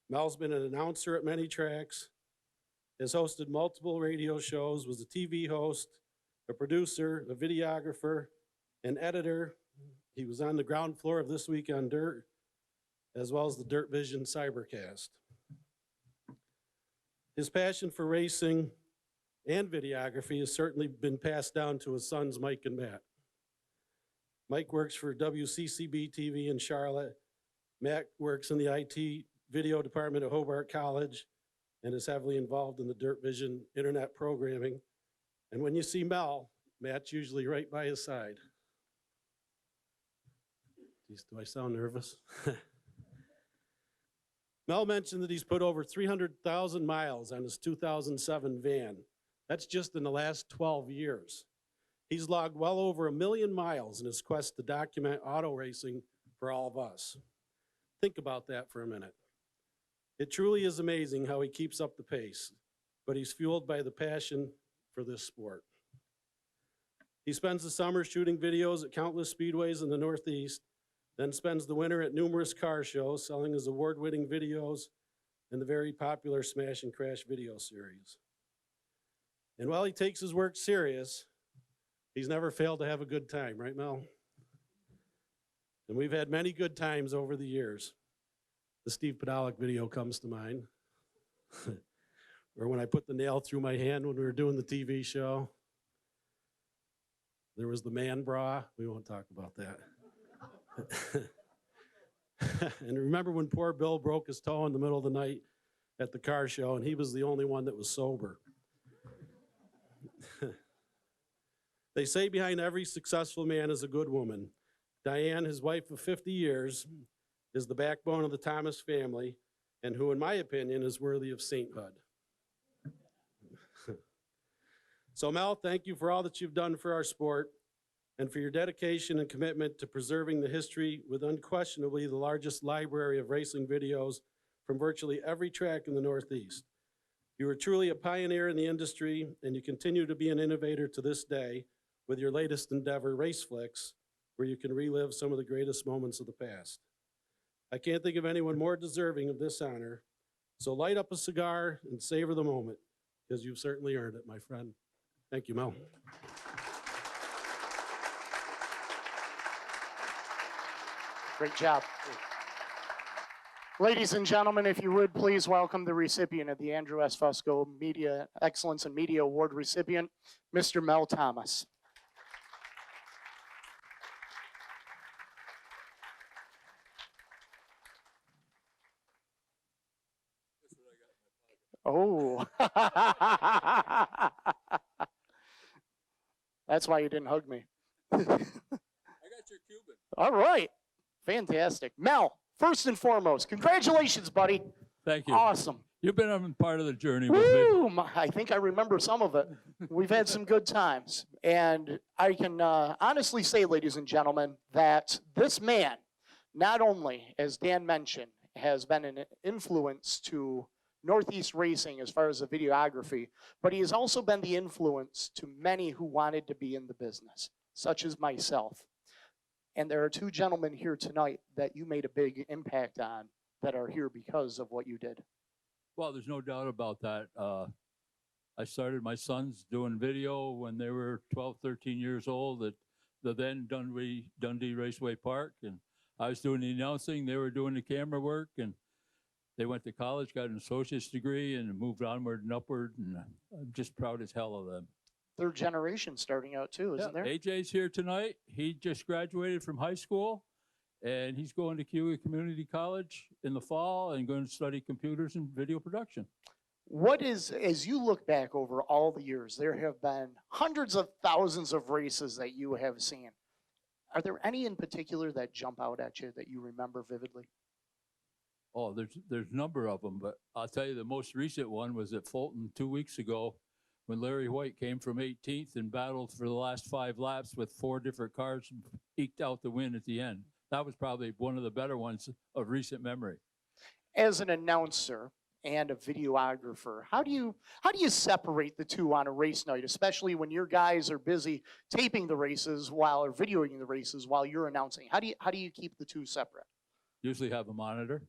Mel's been an announcer at many tracks, has hosted multiple radio shows, was a TV host, a producer, a videographer, an editor. He was on the ground floor of This Week on Dirt, as well as the Dirt Vision Cybercast. His passion for racing and videography has certainly been passed down to his sons, Mike and Matt. Mike works for WCCB TV in Charlotte. Matt works in the IT video department at Hobart College and is heavily involved in the Dirt Vision internet programming. And when you see Mel, Matt's usually right by his side. Jeez, do I sound nervous? Mel mentioned that he's put over 300,000 miles on his 2007 van. That's just in the last 12 years. He's logged well over 1 million miles in his quest to document auto racing for all of us. Think about that for a minute. It truly is amazing how he keeps up the pace, but he's fueled by the passion for this sport. He spends the summer shooting videos at countless speedways in the Northeast, then spends the winter at numerous car shows selling his award-winning videos in the very popular Smash and Crash video series. And while he takes his work serious, he's never failed to have a good time, right, Mel? And we've had many good times over the years. The Steve Podolak video comes to mind. Or when I put the nail through my hand when we were doing the TV show. There was the man bra. We won't talk about that. And remember when poor Bill broke his toe in the middle of the night at the car show, and he was the only one that was sober. They say behind every successful man is a good woman. Diane, his wife of 50 years, is the backbone of the Thomas family, and who, in my opinion, is worthy of sainthood. So Mel, thank you for all that you've done for our sport and for your dedication and commitment to preserving the history with unquestionably the largest library of racing videos from virtually every track in the Northeast. You are truly a pioneer in the industry, and you continue to be an innovator to this day with your latest endeavor, Race Flicks, where you can relive some of the greatest moments of the past. I can't think of anyone more deserving of this honor, so light up a cigar and savor the moment, because you've certainly earned it, my friend. Thank you, Mel. Great job. Ladies and gentlemen, if you would please welcome the recipient of the Andrew S. Fusco Media Excellence in Media Award recipient, Mr. Mel Thomas. Oh. That's why you didn't hug me. I got your Cuban. All right. Fantastic. Mel, first and foremost, congratulations, buddy. Thank you. Awesome. You've been on part of the journey with me. Woo! I think I remember some of it. We've had some good times. And I can honestly say, ladies and gentlemen, that this man, not only, as Dan mentioned, has been an influence to Northeast racing as far as the videography, but he has also been the influence to many who wanted to be in the business, such as myself. And there are two gentlemen here tonight that you made a big impact on that are here because of what you did. Well, there's no doubt about that. I started my sons doing video when they were 12, 13 years old at the then Dundee Raceway Park. And I was doing the announcing, they were doing the camera work, and they went to college, got an associate's degree, and moved onward and upward. And I'm just proud as hell of them. Third generation starting out too, isn't there? AJ's here tonight. He just graduated from high school, and he's going to Keowee Community College in the fall and going to study computers and video production. What is, as you look back over all the years, there have been hundreds of thousands of races that you have seen. Are there any in particular that jump out at you that you remember vividly? Oh, there's a number of them, but I'll tell you the most recent one was at Fulton 2 weeks ago when Larry White came from 18th and battled for the last 5 laps with 4 different cars and eked out the win at the end. That was probably one of the better ones of recent memory. As an announcer and a videographer, how do you separate the two on a race night, especially when your guys are busy taping the races or videoing the races while you're announcing? How do you keep the two separate? Usually have a monitor.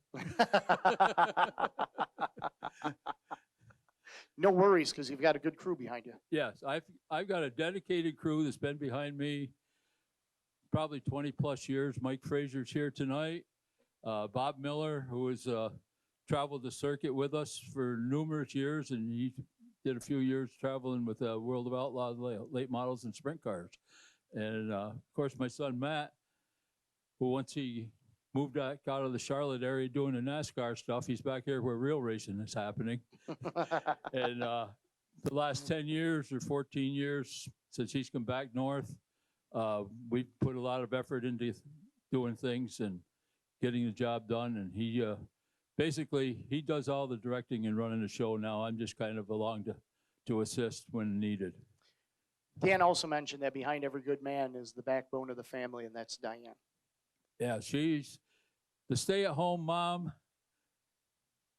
No worries, because you've got a good crew behind you. Yes, I've got a dedicated crew that's been behind me probably 20 plus years. Mike Frazier's here tonight. Bob Miller, who has traveled the circuit with us for numerous years, and he did a few years traveling with World of Outlaws late models and sprint cars. And of course, my son Matt, who once he moved out of the Charlotte area doing the NASCAR stuff, he's back here where real racing is happening. And the last 10 years or 14 years since he's come back north, we've put a lot of effort into doing things and getting the job done. And he basically, he does all the directing and running the show now. I'm just kind of along to assist when needed. Dan also mentioned that behind every good man is the backbone of the family, and that's Diane. Yeah, she's the stay-at-home mom.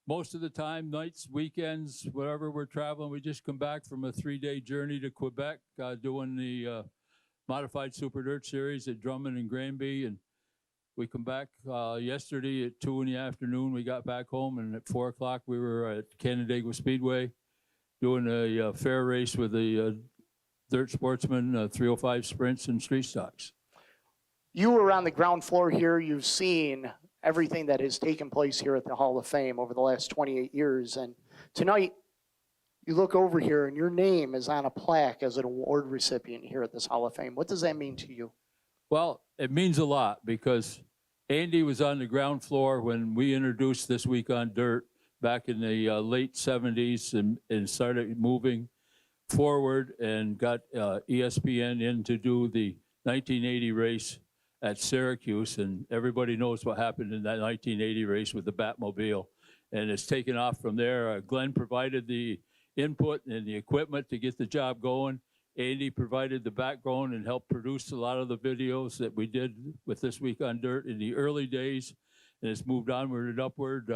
Most of the time, nights, weekends, wherever we're traveling, we just come back from a 3-day journey to Quebec, doing the Modified Super Dirt Series at Drummond and Granby. And we come back yesterday at 2 in the afternoon. We got back home, and at 4 o'clock, we were at Canandaigua Speedway doing a fair race with the Dirt Sportsman 305 sprints and street stocks. You were on the ground floor here. You've seen everything that has taken place here at the Hall of Fame over the last 28 years. And tonight, you look over here and your name is on a plaque as an award recipient here at this Hall of Fame. What does that mean to you? Well, it means a lot because Andy was on the ground floor when we introduced This Week on Dirt back in the late 70s and started moving forward and got ESPN in to do the 1980 race at Syracuse, and everybody knows what happened in that 1980 race with the Batmobile, and it's taken off from there. Glenn provided the input and the equipment to get the job going. Andy provided the backbone and helped produce a lot of the videos that we did with This Week on Dirt in the early days, and it's moved onward and upward.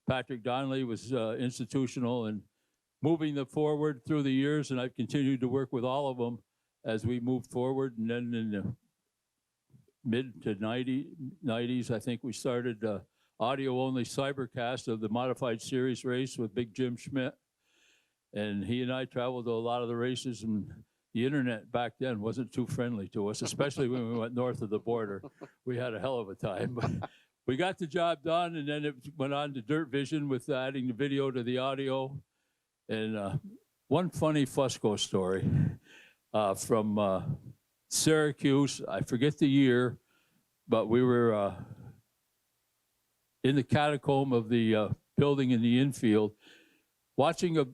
Patrick Donnelly was institutional in moving them forward through the years, and I've continued to work with all of them as we moved forward. And then in the mid to 90s, I think we started audio-only cybercast of the Modified Series race with Big Jim Schmidt. And he and I traveled to a lot of the races, and the internet back then wasn't too friendly to us, especially when we went north of the border. We had a hell of a time. But we got the job done, and then it went on to Dirt Vision with adding the video to the audio. And one funny Fusco story from Syracuse, I forget the year, but we were in the catacomb of the building in the infield watching a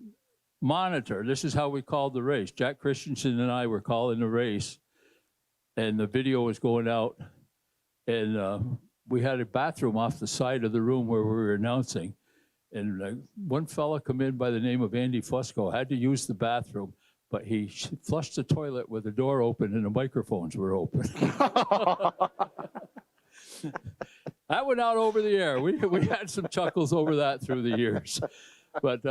monitor. This is how we called the race. Jack Christensen and I were calling the race, and the video was going out, and we had a bathroom off the side of the room where we were announcing, and one fella come in by the name of Andy Fusco, had to use the bathroom, but he flushed the toilet with the door open and the microphones were open. That went out over the air. We had some chuckles over that through the years. But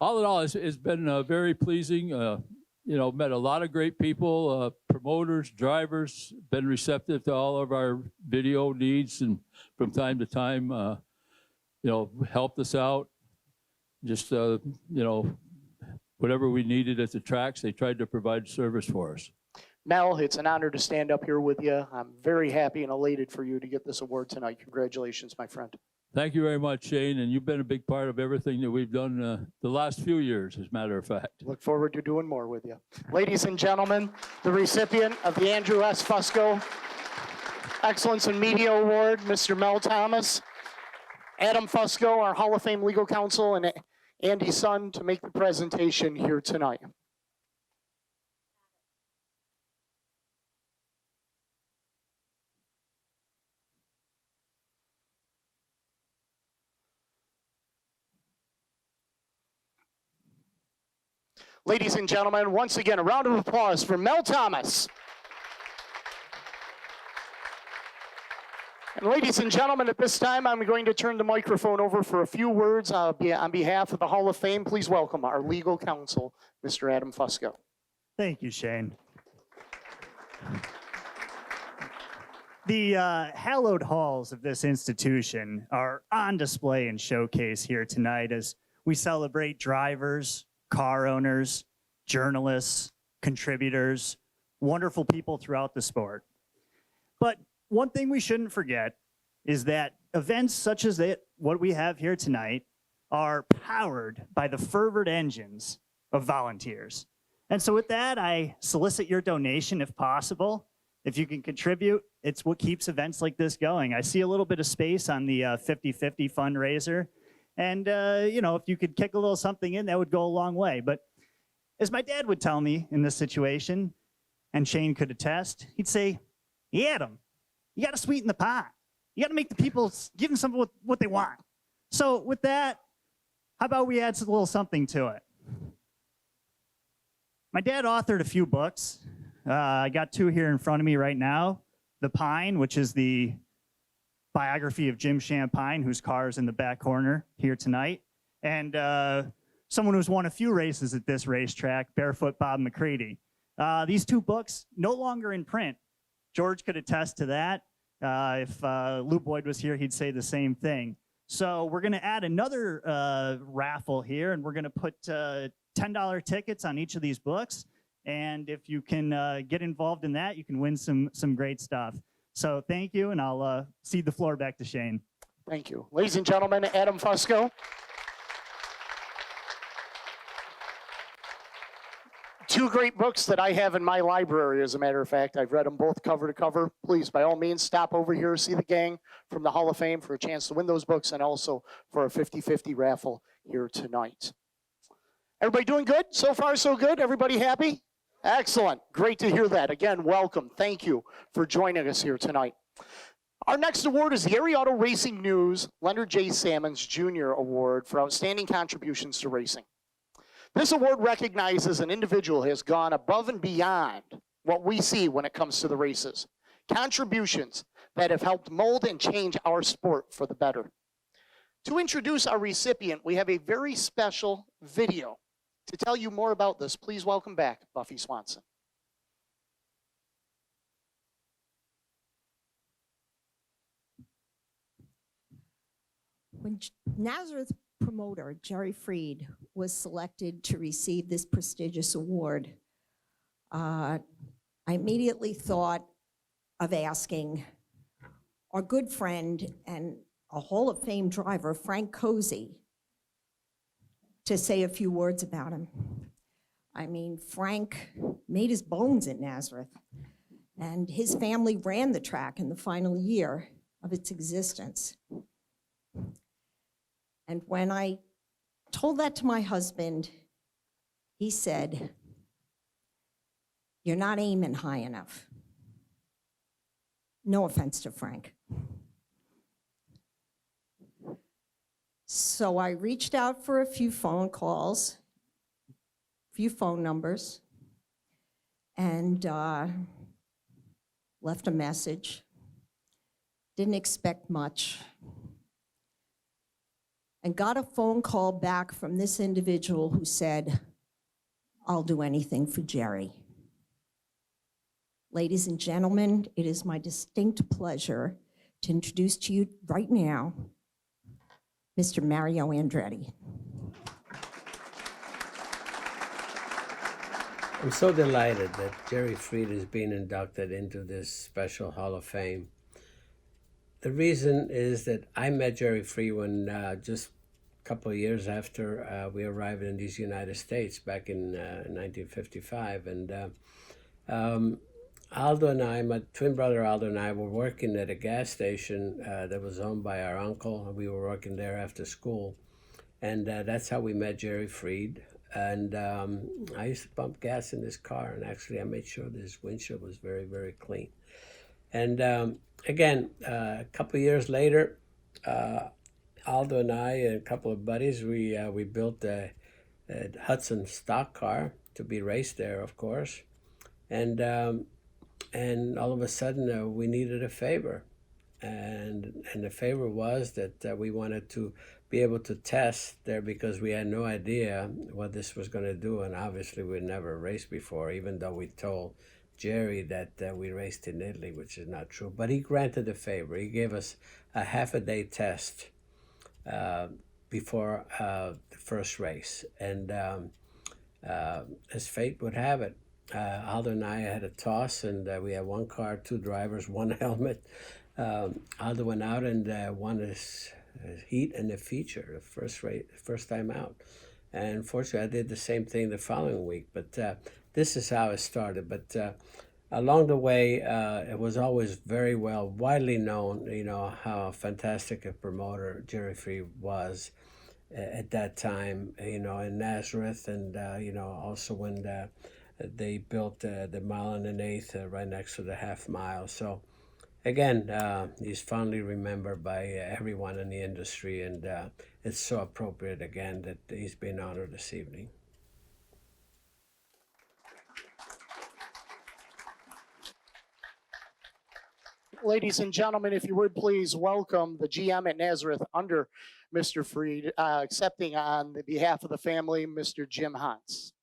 all in all, it's been very pleasing. You know, met a lot of great people, promoters, drivers, been receptive to all of our video needs, and from time to time, you know, helped us out. Just, you know, whatever we needed at the tracks, they tried to provide service for us. Mel, it's an honor to stand up here with you. I'm very happy and elated for you to get this award tonight. Congratulations, my friend. Thank you very much, Shane, and you've been a big part of everything that we've done the last few years, as a matter of fact. Look forward to doing more with you. Ladies and gentlemen, the recipient of the Andrew S. Fusco Excellence in Media Award, Mr. Mel Thomas. Adam Fusco, our Hall of Fame legal counsel, and Andy's son to make the presentation here tonight. Ladies and gentlemen, once again, a round of applause for Mel Thomas. And ladies and gentlemen, at this time, I'm going to turn the microphone over for a few words on behalf of the Hall of Fame. Please welcome our legal counsel, Mr. Adam Fusco. Thank you, Shane. The hallowed halls of this institution are on display and showcase here tonight as we celebrate drivers, car owners, journalists, contributors, wonderful people throughout the sport. But one thing we shouldn't forget is that events such as what we have here tonight are powered by the fervent engines of volunteers. And so with that, I solicit your donation if possible. If you can contribute, it's what keeps events like this going. I see a little bit of space on the 50-50 fundraiser. And, you know, if you could kick a little something in, that would go a long way. But as my dad would tell me in this situation, and Shane could attest, he'd say, "Yeah, Adam, you got to sweeten the pot. You got to make the people, give them some of what they want." So with that, how about we add a little something to it? My dad authored a few books. I got two here in front of me right now. The Pine, which is the biography of Jim Champagne, whose car is in the back corner here tonight. And someone who's won a few races at this racetrack, Barefoot Bob McCready. These two books, no longer in print. George could attest to that. If Lou Boyd was here, he'd say the same thing. So we're going to add another raffle here, and we're going to put $10 tickets on each of these books. And if you can get involved in that, you can win some great stuff. So thank you, and I'll cede the floor back to Shane. Thank you. Ladies and gentlemen, Adam Fusco. Two great books that I have in my library, as a matter of fact. I've read them both cover to cover. Please, by all means, stop over here, see the gang from the Hall of Fame for a chance to win those books and also for a 50-50 raffle here tonight. Everybody doing good? So far, so good? Everybody happy? Excellent. Great to hear that. Again, welcome. Thank you for joining us here tonight. Our next award is the Erie Auto Racing News Leonard J. Sammons Jr. Award for Outstanding Contributions to Racing. This award recognizes an individual who has gone above and beyond what we see when it comes to the races. Contributions that have helped mold and change our sport for the better. To introduce our recipient, we have a very special video. To tell you more about this, please welcome back Buffy Swanson. When Nazareth promoter Jerry Freed was selected to receive this prestigious award, I immediately thought of asking our good friend and a Hall of Fame driver, Frank Cozy, to say a few words about him. I mean, Frank made his bones at Nazareth, and his family ran the track in the final year of its existence. And when I told that to my husband, he said, "You're not aiming high enough." No offense to Frank. So I reached out for a few phone calls, a few phone numbers, and left a message. Didn't expect much. And got a phone call back from this individual who said, "I'll do anything for Jerry." Ladies and gentlemen, it is my distinct pleasure to introduce to you right now Mr. Mario Andretti. I'm so delighted that Jerry Freed is being inducted into this special Hall of Fame. The reason is that I met Jerry Freed when just a couple of years after we arrived in these United States back in 1955. And Aldo and I, my twin brother Aldo and I, were working at a gas station that was owned by our uncle. We were working there after school, and that's how we met Jerry Freed. And I used to pump gas in his car, and actually I made sure that his windshield was very, very clean. And again, a couple of years later, Aldo and I and a couple of buddies, we built a Hudson stock car to be raced there, of course. And all of a sudden, we needed a favor. And the favor was that we wanted to be able to test there because we had no idea what this was going to do. And obviously, we'd never raced before, even though we told Jerry that we raced in Italy, which is not true. But he granted a favor. He gave us a half-a-day test before the first race. And as fate would have it, Aldo and I had a toss, and we had one car, two drivers, one helmet. Aldo went out and won his heat and the feature, the first race, first time out. And fortunately, I did the same thing the following week. But this is how it started. But along the way, it was always very well, widely known, how fantastic a promoter Jerry Freed was at that time, in Nazareth, and, also when they built the mile and an eighth right next to the half mile. So again, he's fondly remembered by everyone in the industry, and it's so appropriate again that he's been honored this evening. Ladies and gentlemen, if you would please welcome the GM at Nazareth under Mr. Freed, accepting on the behalf of the family, Mr. Jim Hans.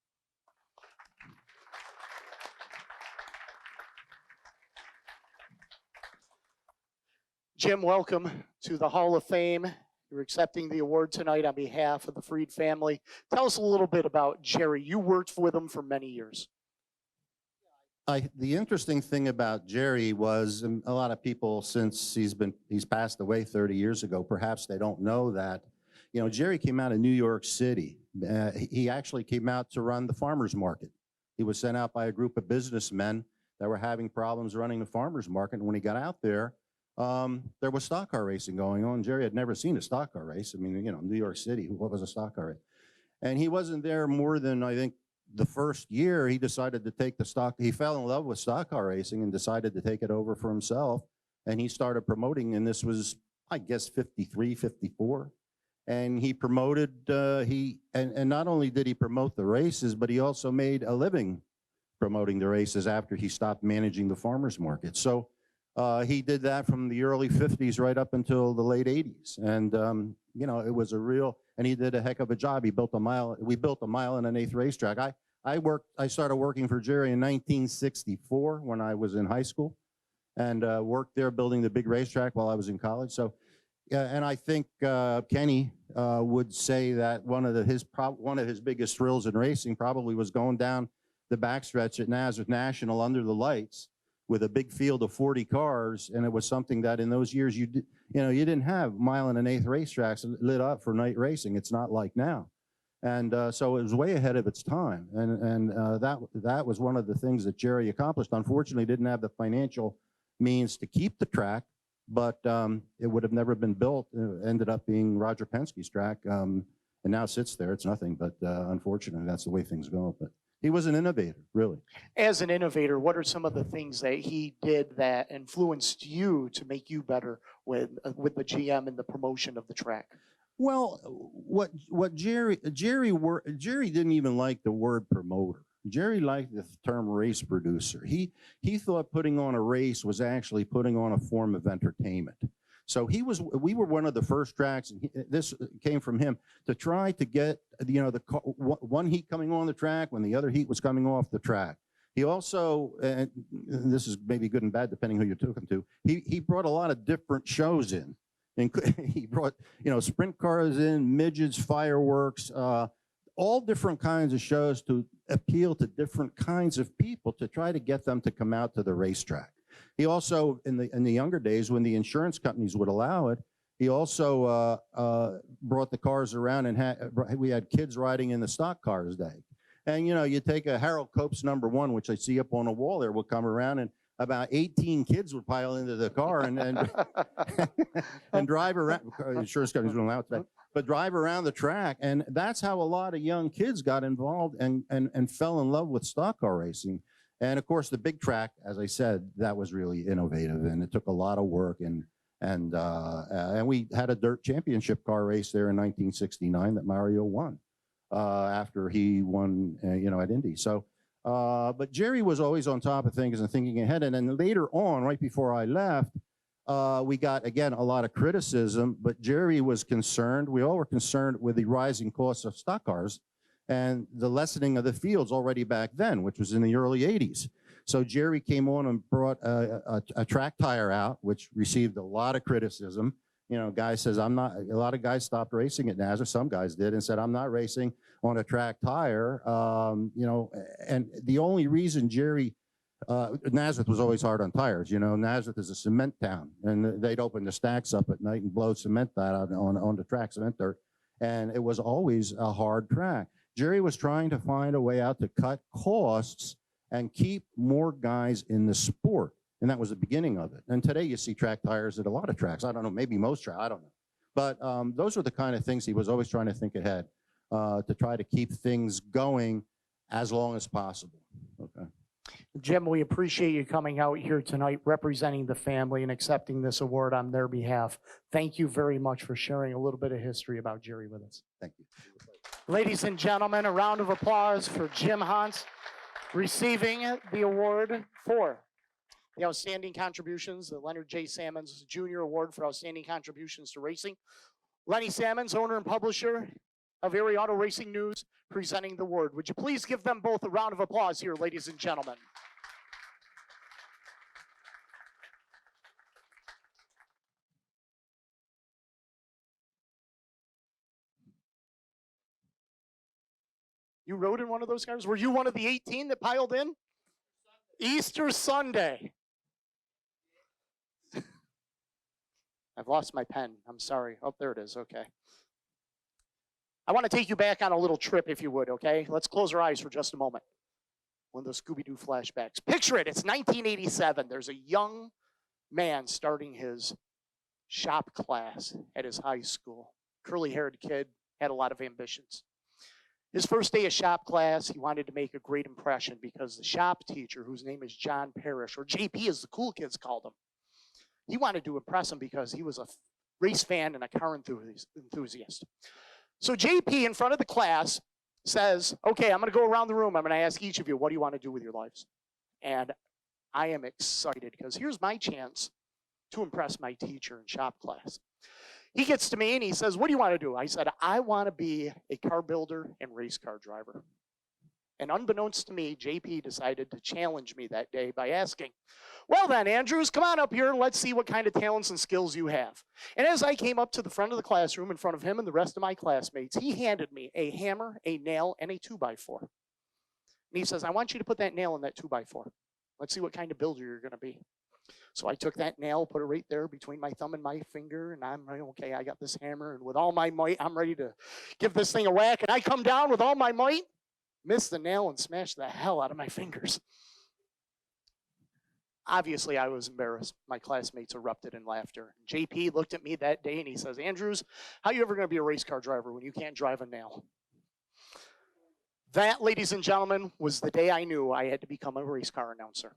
Jim, welcome to the Hall of Fame. You're accepting the award tonight on behalf of the Freed family. Tell us a little bit about Jerry. You worked with him for many years. The interesting thing about Jerry was, a lot of people, since he's passed away 30 years ago, perhaps they don't know that, Jerry came out of New York City. He actually came out to run the farmer's market. He was sent out by a group of businessmen that were having problems running the farmer's market. And when he got out there was stock car racing going on. Jerry had never seen a stock car race. I mean, New York City, what was a stock car race? And he wasn't there more than, I think, the first year. He decided to take he fell in love with stock car racing and decided to take it over for himself. And he started promoting, and this was, I guess, 53, 54. And he promoted, and not only did he promote the races, but he also made a living promoting the races after he stopped managing the farmer's market. So he did that from the early 50s right up until the late 80s. And, it was a real, and he did a heck of a job. We built a mile and an eighth racetrack. I started working for Jerry in 1964 when I was in high school, and worked there building the big racetrack while I was in college. So, and I think Kenny would say that one of his biggest thrills in racing probably was going down the backstretch at Nazareth National under the lights with a big field of 40 cars, and it was something that in those years you didn't have mile and an eighth racetracks lit up for night racing. It's not like now, and so it was way ahead of its time, and that was one of the things that Jerry accomplished. Unfortunately, didn't have the financial means to keep the track, but it would have never been built. It ended up being Roger Penske's track, and now sits there. It's nothing, but unfortunately, that's the way things go. But he was an innovator, really. As an innovator, what are some of the things that he did that influenced you to make you better with the GM and the promotion of the track? Well, what Jerry didn't even like the word promoter. Jerry liked the term race producer. He thought putting on a race was actually putting on a form of entertainment. So we were one of the first tracks, and this came from him, to try to get, one heat coming on the track when the other heat was coming off the track. He also, and this is maybe good and bad depending who you took him to, he brought a lot of different shows in. And he brought, sprint cars in, midgets, fireworks, all different kinds of shows to appeal to different kinds of people to try to get them to come out to the racetrack. He also, in the younger days, when the insurance companies would allow it, he also brought the cars around, and we had kids riding in the stock cars day. And, you know, you take a Harold Copes #1, which I see up on the wall there, will come around, and about 18 kids would pile into the car and and drive around. Insurance companies don't allow it today, but drive around the track. And that's how a lot of young kids got involved and fell in love with stock car racing. And of course, the big track, as I said, that was really innovative, and it took a lot of work. And we had a dirt championship car race there in 1969 that Mario won after he won, you know, at Indy. So. But Jerry was always on top of things and thinking ahead. And then later on, right before I left, we got, again, a lot of criticism, but Jerry was concerned. We all were concerned with the rising costs of stock cars and the lessening of the fields already back then, which was in the early 80s. So Jerry came on and brought a track tire out, which received a lot of criticism. You know, guy says, a lot of guys stopped racing at Nazareth. Some guys did and said, I'm not racing on a track tire. You know, and the only reason Jerry, Nazareth was always hard on tires. You know, Nazareth is a cement town, and they'd open the stacks up at night and blow cement out on the track, cement dirt. And it was always a hard track. Jerry was trying to find a way out to cut costs and keep more guys in the sport. And that was the beginning of it. And today you see track tires at a lot of tracks. I don't know, maybe most tracks, I don't know. But those are the kind of things he was always trying to think ahead to try to keep things going as long as possible. Okay. Jim, we appreciate you coming out here tonight, representing the family and accepting this award on their behalf. Thank you very much for sharing a little bit of history about Jerry with us. Thank you. Ladies and gentlemen, a round of applause for Jim Hans receiving the award for the outstanding contributions, the Leonard J. Sammons Jr. Award for outstanding contributions to racing. Lenny Sammons, owner and publisher of Erie Auto Racing News, presenting the award. Would you please give them both a round of applause here, ladies and gentlemen? You rode in one of those cars? Were you one of the 18 that piled in? Easter Sunday. I've lost my pen. I'm sorry. Oh, there it is. Okay. I want to take you back on a little trip, if you would, okay? Let's close our eyes for just a moment. One of those Scooby-Doo flashbacks. Picture it. It's 1987. There's a young man starting his shop class at his high school. Curly-haired kid, had a lot of ambitions. His first day of shop class, he wanted to make a great impression because the shop teacher, whose name is John Parrish, or JP as the cool kids called him, he wanted to impress him because he was a race fan and a car enthusiast. So JP, in front of the class, says, okay, I'm going to go around the room. I'm going to ask each of you, what do you want to do with your lives? And I am excited because here's my chance to impress my teacher in shop class. He gets to me and he says, what do you want to do? I said, I want to be a car builder and race car driver. And unbeknownst to me, JP decided to challenge me that day by asking, well then, Andrews, come on up here and let's see what kind of talents and skills you have. And as I came up to the front of the classroom in front of him and the rest of my classmates, he handed me a hammer, a nail, and a 2x4. And he says, I want you to put that nail in that 2x4. Let's see what kind of builder you're going to be. So I took that nail, put it right there between my thumb and my finger, and I'm like, okay, I got this hammer, and with all my might, I'm ready to give this thing a whack. And I come down with all my might, miss the nail, and smash the hell out of my fingers. Obviously, I was embarrassed. My classmates erupted in laughter. JP looked at me that day, and he says, Andrews, how are you ever going to be a race car driver when you can't drive a nail? That, ladies and gentlemen, was the day I knew I had to become a race car announcer.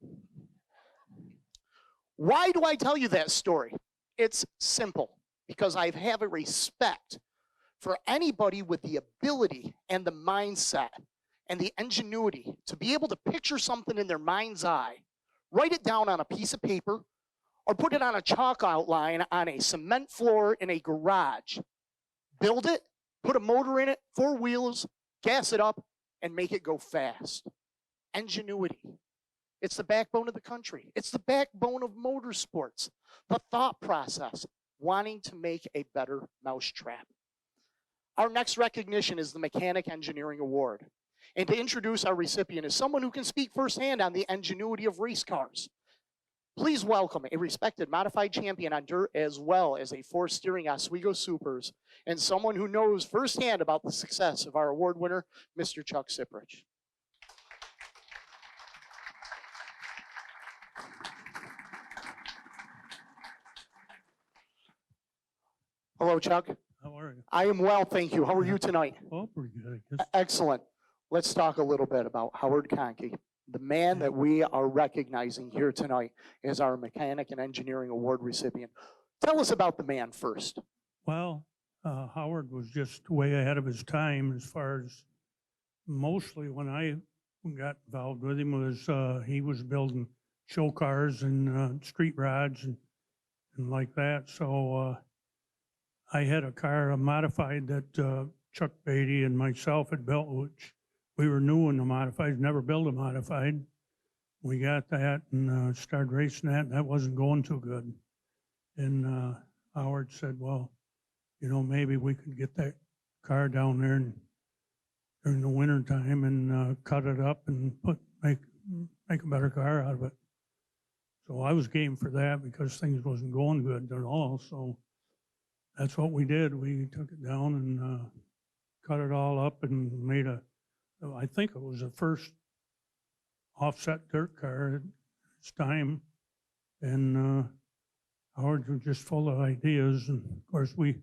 Why do I tell you that story? It's simple, because I have a respect for anybody with the ability and the mindset and the ingenuity to be able to picture something in their mind's eye, write it down on a piece of paper, or put it on a chalk outline on a cement floor in a garage, build it, put a motor in it, 4 wheels, gas it up, and make it go fast. Ingenuity. It's the backbone of the country. It's the backbone of motorsports. The thought process, wanting to make a better mousetrap. Our next recognition is the Mechanic Engineering Award. And to introduce our recipient is someone who can speak firsthand on the ingenuity of race cars. Please welcome a respected modified champion on dirt as well as a 4-steering Oswego Supers, and someone who knows firsthand about the success of our award winner, Mr. Chuck Siprich. Hello, Chuck. How are you? I am well, thank you. How are you tonight? Oh, pretty good, I guess. Excellent. Let's talk a little bit about Howard Conkey. The man that we are recognizing here tonight is our Mechanic and Engineering Award recipient. Tell us about the man first. Well, Howard was just way ahead of his time as far as mostly when I got involved with him was he was building show cars and street rods and like that. So I had a car, a modified that Chuck Beatty and myself had built, which we were new in the modified, never built a modified. We got that and started racing that, and that wasn't going too good. And Howard said, well, you know, maybe we could get that car down there and during the winter time and cut it up and make a better car out of it. So I was game for that because things wasn't going good at all. So that's what we did. We took it down and cut it all up and made I think it was the first offset dirt car at its time. And Howard was just full of ideas. And of course, we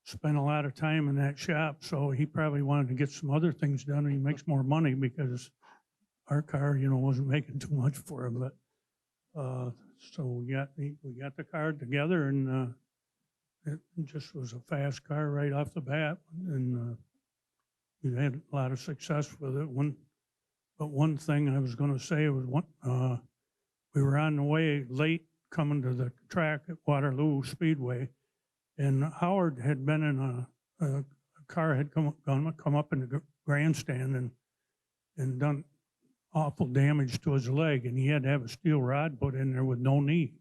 spent a lot of time in that shop. So he probably wanted to get some other things done. And he makes more money because our car, you know, wasn't making too much for him. But so we got the car together, and it just was a fast car right off the bat. And we had a lot of success with it. But one thing I was going to say was we were on the way late coming to the track at Waterloo Speedway, and Howard had been in a car had come up in the grandstand and done awful damage to his leg, and he had to have a steel rod put in there with no knee.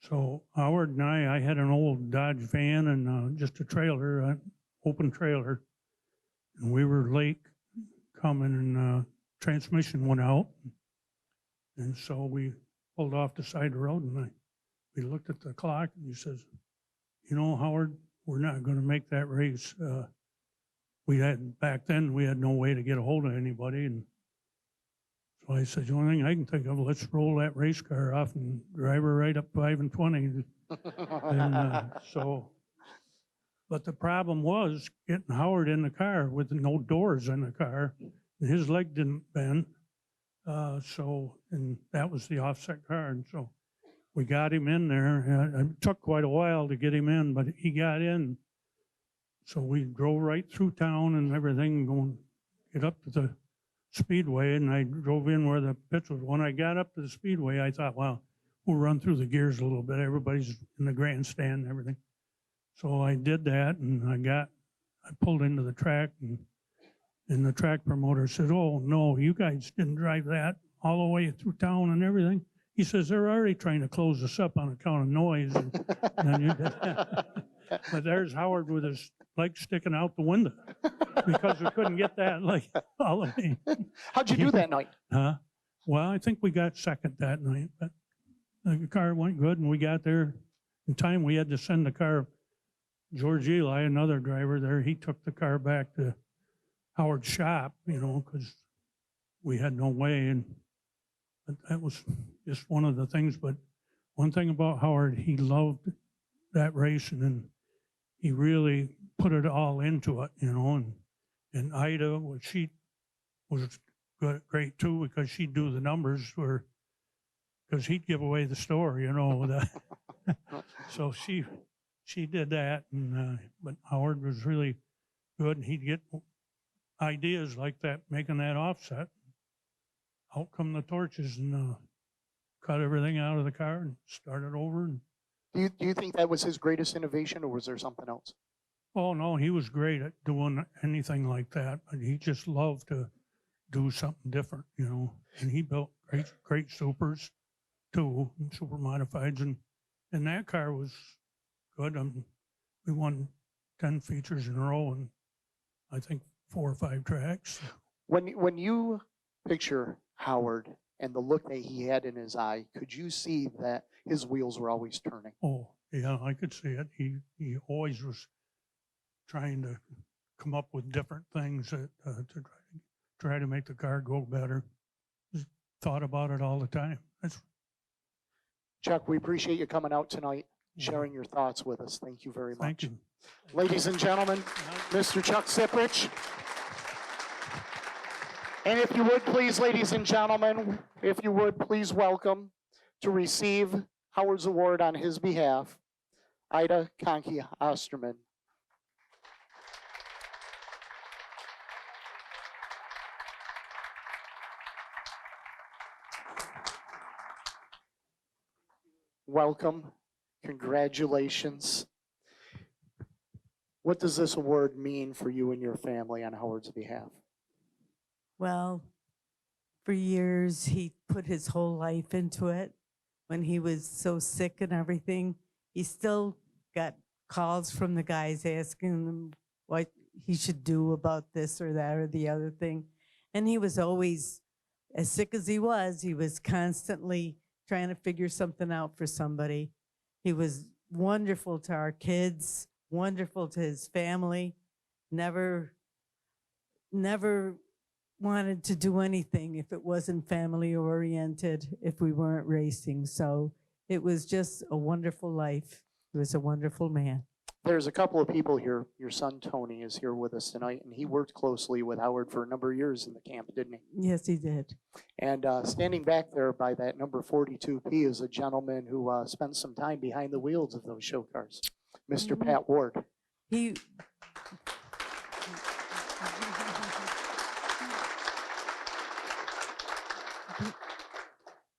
So Howard and I had an old Dodge van and just a trailer, an open trailer, and we were late coming, and transmission went out, and so we pulled off the side of the road, and we looked at the clock, and he says, you know, Howard, we're not going to make that race. Back then, we had no way to get a hold of anybody, and so I said, the only thing I can think of, let's roll that race car off and drive her right up 5 and 20. And but the problem was getting Howard in the car with no doors in the car, and his leg didn't bend. And that was the offset car. And so we got him in there. It took quite a while to get him in, but he got in. So we drove right through town and everything, going get up to the Speedway, and I drove in where the pits was. When I got up to the Speedway, I thought, well, we'll run through the gears a little bit. Everybody's in the grandstand and everything. So I did that, and I pulled into the track, and the track promoter said, oh, no, you guys didn't drive that all the way through town and everything. He says, they're already trying to close us up on account of noise. And you did that. But there's Howard with his legs sticking out the window because we couldn't get that like all of me. How'd you do that night? Well, I think we got second that night, but the car went good, and we got there in time. We had to send the car. George Eli, another driver there, he took the car back to Howard's shop, you know, because we had no way. But that was just one of the things. But one thing about Howard, he loved that racing, and he really put it all into it, you know. And Ida, she was great too, because she'd do the numbers because he'd give away the store, you know. So she did that, but Howard was really good, and he'd get ideas like that, making that offset. Out come the torches and cut everything out of the car and start it over. And Do you think that was his greatest innovation, or was there something else? oh no, he was great at doing anything like that, but he just loved to do something different, you know. And he built great supers too, and super modifieds, and that car was good. We won 10 features in a row, and I think 4 or 5 tracks. When you picture Howard and the look that he had in his eye, could you see that his wheels were always turning? Oh, yeah, I could see it. He always was trying to come up with different things to try to make the car go better. Just thought about it all the time. Chuck, we appreciate you coming out tonight. sharing your thoughts with us. Thank you very much. Thank you. Ladies and gentlemen, Mr. Chuck Siprich. And if you would please, ladies and gentlemen, if you would please welcome to receive Howard's Award on his behalf, Ida Konke Osterman. Welcome. Congratulations. What does this award mean for you and your family on Howard's behalf? Well, for years, he put his whole life into it. When he was so sick and everything, he still got calls from the guys asking him what he should do about this or that or the other thing. And he was always, as sick as he was constantly trying to figure something out for somebody. He was wonderful to our kids, wonderful to his family, never wanted to do anything if it wasn't family oriented, if we weren't racing. So it was just a wonderful life. He was a wonderful man. There's a couple of people here. Your son Tony is here with us tonight, and he worked closely with Howard for a number of years in the camp, didn't he? Yes, he did. And standing back there by that number 42P is a gentleman who spent some time behind the wheels of those show cars, Mr. Pat Ward. He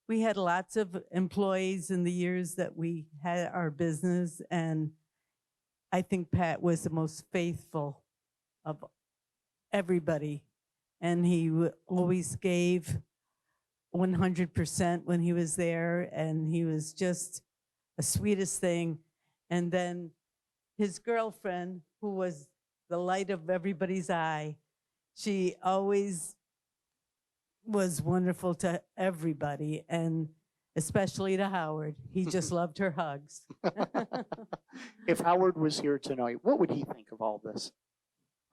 We had lots of employees in the years that we had our business, and I think Pat was the most faithful of everybody, and he always gave 100% when he was there, and he was just the sweetest thing. And then his girlfriend, who was the light of everybody's eye, she always was wonderful to everybody, and especially to Howard. He just loved her hugs. If Howard was here tonight, what would he think of all this?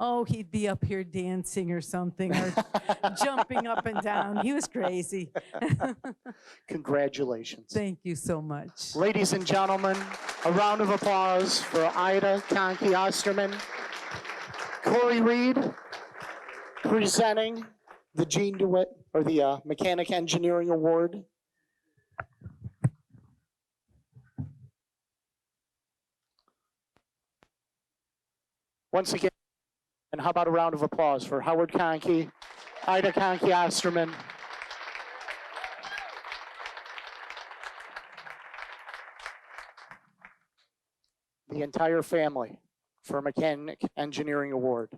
Oh, he'd be up here dancing or something, or jumping up and down. He was crazy. Congratulations. Thank you so much. Ladies and gentlemen, a round of applause for Ida Konke Osterman. Corey Reed presenting the Gene DeWitt, or the Mechanic Engineering Award. Once again, and how about a round of applause for Howard Konke, Ida Konke Osterman. The entire family for a Mechanic Engineering Award.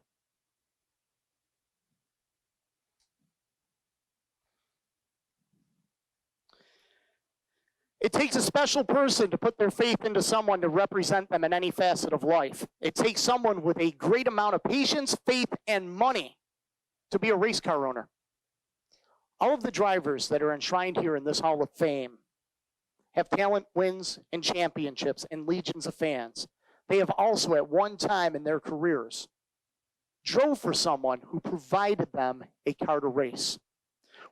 It takes a special person to put their faith into someone to represent them in any facet of life. It takes someone with a great amount of patience, faith, and money to be a race car owner. All of the drivers that are enshrined here in this Hall of Fame have talent, wins, and championships, and legions of fans. They have also, at one time in their careers, drove for someone who provided them a car to race.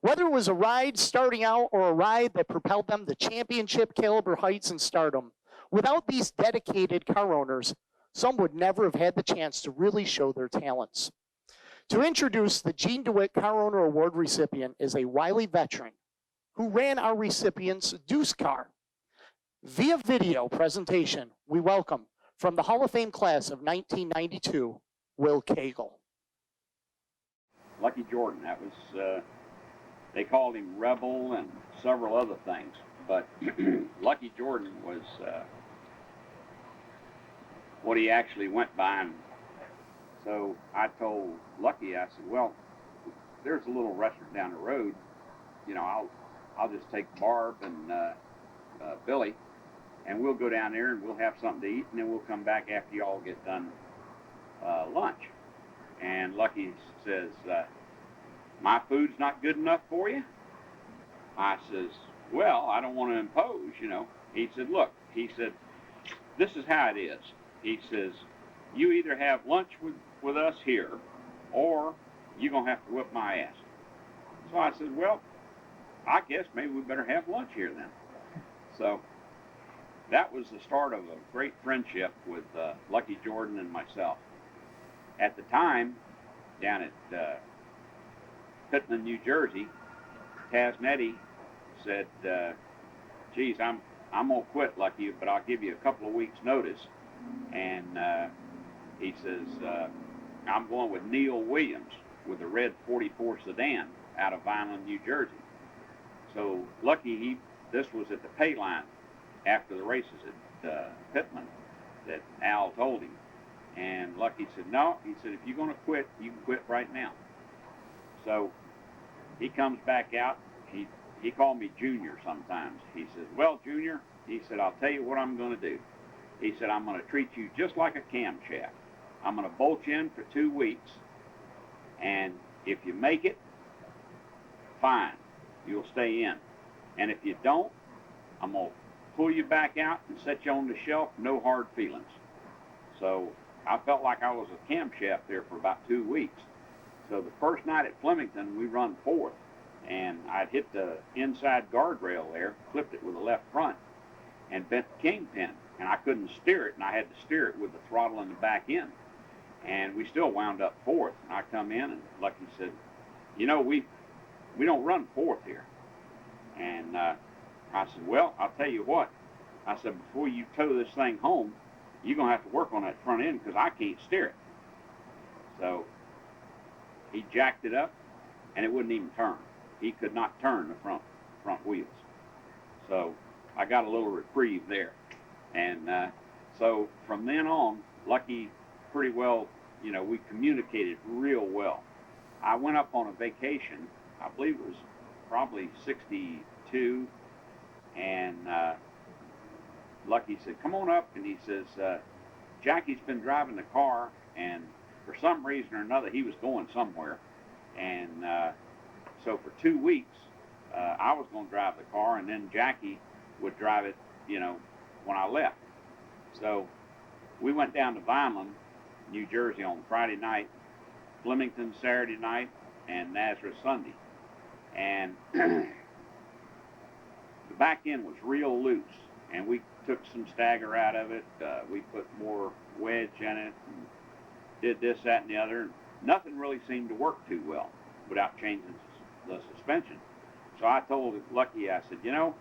Whether it was a ride starting out or a ride that propelled them to championship caliber heights and stardom, without these dedicated car owners, some would never have had the chance to really show their talents. To introduce the Gene DeWitt Car Owner Award recipient is a wily veteran who ran our recipient's Deuce car. Via video presentation, we welcome from the Hall of Fame class of 1992, Will Cagle. Lucky Jordan, that was, they called him Rebel and several other things, but Lucky Jordan was what he actually went by. And so I told Lucky, I said, well, there's a little restaurant down the road, you know, I'll just take Barb and Billy, and we'll go down there and we'll have something to eat, and then we'll come back after you all get done lunch. And Lucky says, my food's not good enough for you? I says, well, I don't want to impose, you know. He said, look, he said, this is how it is. He says, you either have lunch with us here, or you're going to have to whip my ass. So I said, well, I guess maybe we better have lunch here then. So that was the start of a great friendship with Lucky Jordan and myself. At the time, down at Pittman, New Jersey, Taz Nettie said, geez, I'm gonna quit, Lucky, but I'll give you a couple of weeks notice. And he says, I'm going with Neil Williams with the red 44 sedan out of Vineland, New Jersey. So Lucky, this was at the pay line after the races at Pittman that Al told him. And Lucky said, no, he said, if you're gonna quit, you can quit right now. So he comes back out. He called me Junior sometimes. He says, well, Junior, he said, I'll tell you what I'm going to do. He said, I'm going to treat you just like a camshaft. I'm going to bolt you in for 2 weeks, and if you make it, fine, you'll stay in. And if you don't, I'm going to pull you back out and set you on the shelf, no hard feelings. So I felt like I was a camshaft there for about 2 weeks. So the first night at Flemington, we run fourth. And I'd hit the inside guardrail there, clipped it with the left front, and bent the kingpin. And I couldn't steer it, and I had to steer it with the throttle in the back end. And we still wound up fourth. And I come in, and Lucky said, you know, we don't run fourth here. And I said, well, I'll tell you what. I said, before you tow this thing home, you're going to have to work on that front end because I can't steer it. So he jacked it up, and it wouldn't even turn. He could not turn the front wheels. So I got a little reprieve there. And so from then on, Lucky pretty well, you know, we communicated real well. I went up on a vacation, I believe it was probably 62, and Lucky said, come on up, and he says, Jackie's been driving the car, and for some reason or another, he was going somewhere, and so for 2 weeks, I was going to drive the car, and then Jackie would drive it, you know, when I left. So we went down to Vineland, New Jersey on Friday night, Flemington Saturday night, and Nazareth Sunday. And the back end was real loose, and we took some stagger out of it. We put more wedge in it, and did this, that, and the other. And nothing really seemed to work too well without changing the suspension. So I told Lucky, I said, you know,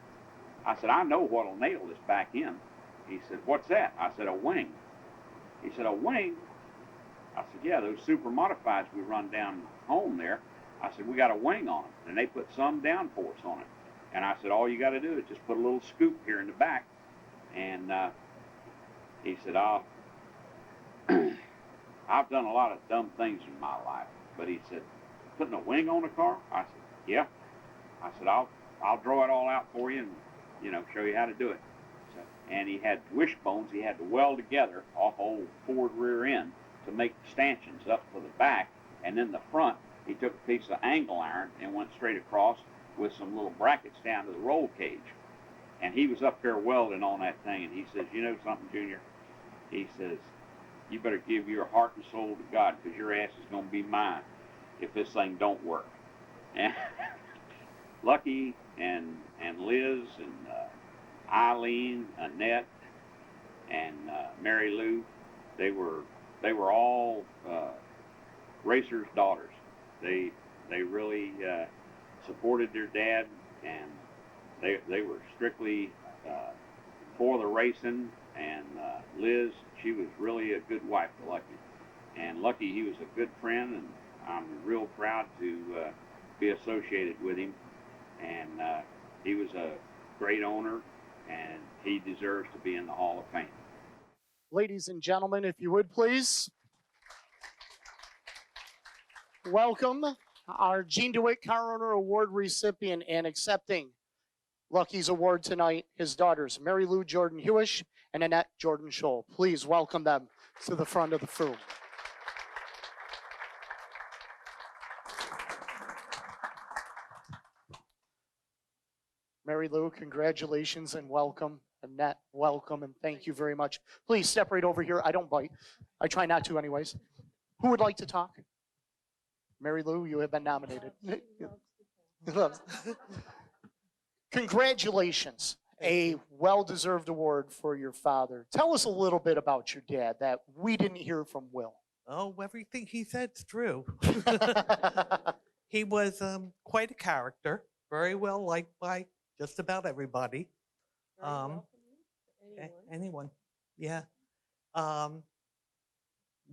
I know what'll nail this back end. He said, what's that? I said, a wing. He said, a wing? I said, yeah, those super modifieds we run down home there. I said, we got a wing on them, and they put some downforce on it. And I said, all you got to do is just put a little scoop here in the back. And he said, I've done a lot of dumb things in my life. But he said, putting a wing on a car? I said, yeah. I said, I'll draw it all out for you and, you know, show you how to do it. So, and he had wishbones he had to weld together off old Ford rear end to make the stanchions up for the back. And then the front, he took a piece of angle iron and went straight across with some little brackets down to the roll cage. And he was up there welding on that thing, and he says, you know something, Junior? He says, you better give your heart and soul to God, because your ass is going to be mine if this thing don't work. And Lucky and Liz and Eileen, Annette, and Mary Lou, they were all racers' daughters. They really supported their dad, and they were strictly for the racing. And Liz, she was really a good wife to Lucky. And Lucky, he was a good friend, and I'm real proud to be associated with him. And he was a great owner, and he deserves to be in the Hall of Fame. Ladies and gentlemen, if you would please, welcome our Gene DeWitt Car Owner Award recipient and accepting Lucky's award tonight, his daughters, Mary Lou Jordan Hewish and Annette Jordan Scholl. Please welcome them to the front of the room. Mary Lou, congratulations and welcome. Annette, welcome and thank you very much. Please step right over here. I don't bite. I try not to anyways. Who would like to talk? Mary Lou, you have been nominated. Congratulations. A well-deserved award for your father. Tell us a little bit about your dad that we didn't hear from Will. Oh, everything he said's true. He was quite a character, very well liked by just about everybody. Anyone, yeah.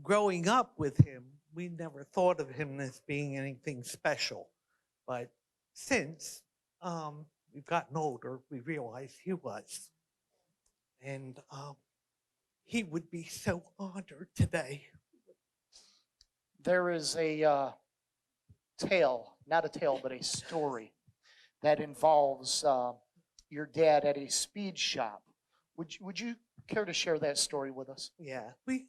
Growing up with him, we never thought of him as being anything special. But since we've gotten older, we realized he was. And he would be so honored today. There is a tale, not a tale, but a story that involves your dad at a speed shop. Would you care to share that story with us? Yeah, we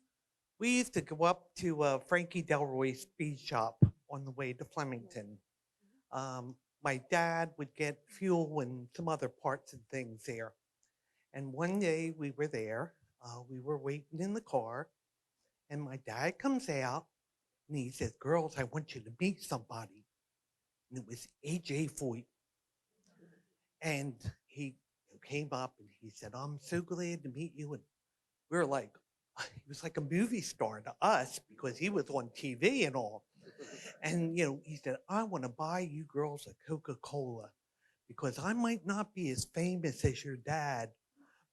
used to go up to Frankie Delroy's speed shop on the way to Flemington. My dad would get fuel and some other parts and things there. And one day we were there, we were waiting in the car, and my dad comes out and he says, "Girls, I want you to meet somebody." And it was A.J. Foyt. And he came up and he said, "I'm so glad to meet you." And we were like, he was like a movie star to us because he was on TV and all. And, he said, "I want to buy you girls a Coca-Cola because I might not be as famous as your dad,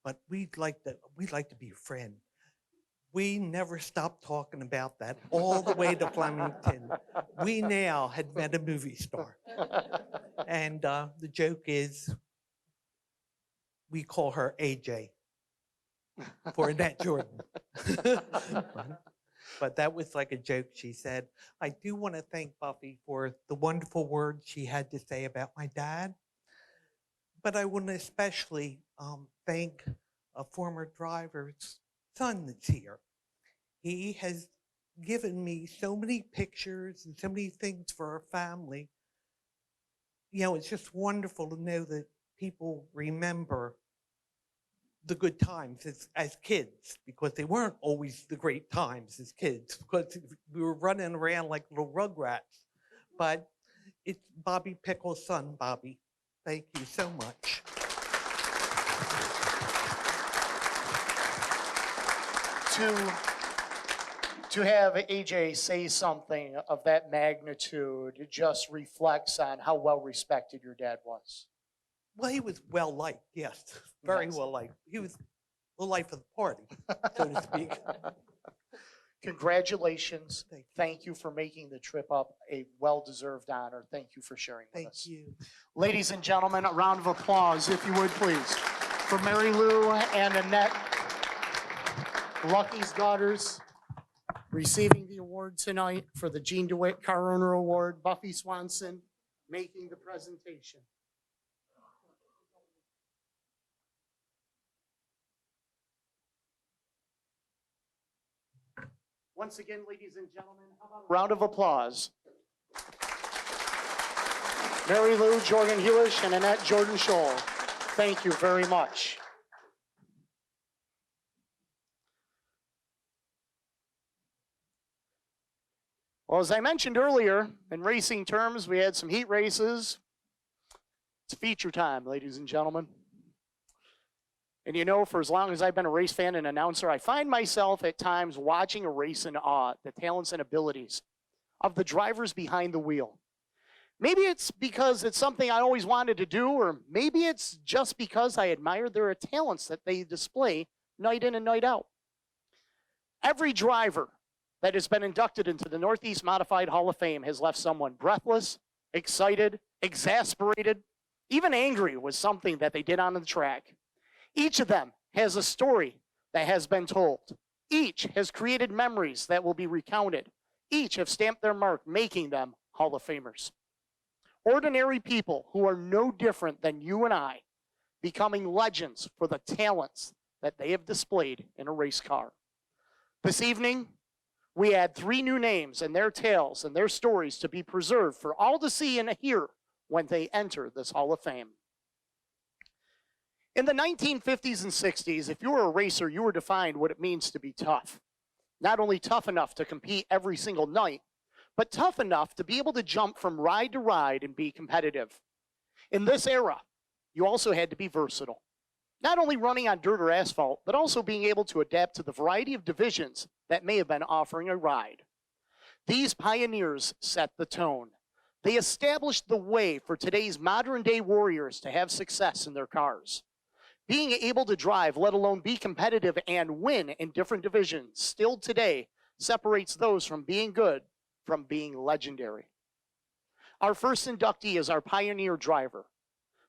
but we'd like to be friends." We never stopped talking about that all the way to Flemington. We now had met a movie star. And the joke is, we call her AJ for Annette Jordan. But that was like a joke she said. I do want to thank Buffy for the wonderful words she had to say about my dad. But I want to especially thank a former driver's son that's here. He has given me so many pictures and so many things for our family. It's just wonderful to know that people remember the good times as kids, because they weren't always the great times as kids, because we were running around like little rugrats. But it's Bobby Pickle's son, Bobby. Thank you so much. To have AJ say something of that magnitude, it just reflects on how well respected your dad was. Well, he was well liked, yes, very well liked. He was the life of the party, so to speak. Congratulations. Thank you for making the trip up a well-deserved honor. Thank you for sharing with us. Thank you. Ladies and gentlemen, a round of applause, if you would, please, for Mary Lou and Annette, Lucky's daughters, receiving the award tonight for the Gene DeWitt Car Owner Award. Buffy Swanson making the presentation. Once again, ladies and gentlemen, how about a round of applause? Mary Lou Jordan Hewish and Annette Jordan Scholl, thank you very much. Well, as I mentioned earlier, in racing terms, we had some heat races. It's feature time, ladies and gentlemen. And for as long as I've been a race fan and announcer, I find myself at times watching a race in awe at the talents and abilities of the drivers behind the wheel. Maybe it's because it's something I always wanted to do, or maybe it's just because I admire their talents that they display night in and night out. Every driver that has been inducted into the Northeast Modified Hall of Fame has left someone breathless, excited, exasperated, even angry with something that they did on the track. Each of them has a story that has been told. Each has created memories that will be recounted. Each have stamped their mark, making them Hall of Famers. Ordinary people who are no different than you and I, becoming legends for the talents that they have displayed in a race car. This evening, we add 3 new names and their tales and their stories to be preserved for all to see and hear when they enter this Hall of Fame. In the 1950s and 60s, if you were a racer, you were defined what it means to be tough. Not only tough enough to compete every single night, but tough enough to be able to jump from ride to ride and be competitive. In this era, you also had to be versatile. Not only running on dirt or asphalt, but also being able to adapt to the variety of divisions that may have been offering a ride. These pioneers set the tone. They established the way for today's modern day warriors to have success in their cars. Being able to drive, let alone be competitive and win in different divisions, still today separates those from being good from being legendary. Our first inductee is our pioneer driver.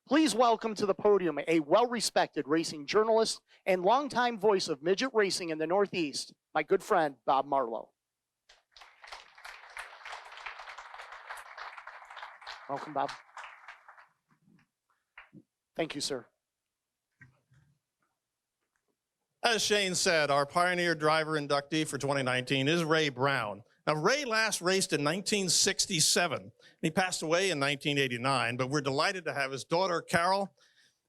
Please welcome to the podium a well-respected racing journalist and longtime voice of midget racing in the Northeast, my good friend, Bob Marlowe. Welcome, Bob. Thank you, sir. As Shane said, our pioneer driver inductee for 2019 is Ray Brown. Now, Ray last raced in 1967. He passed away in 1989, but we're delighted to have his daughter, Carol,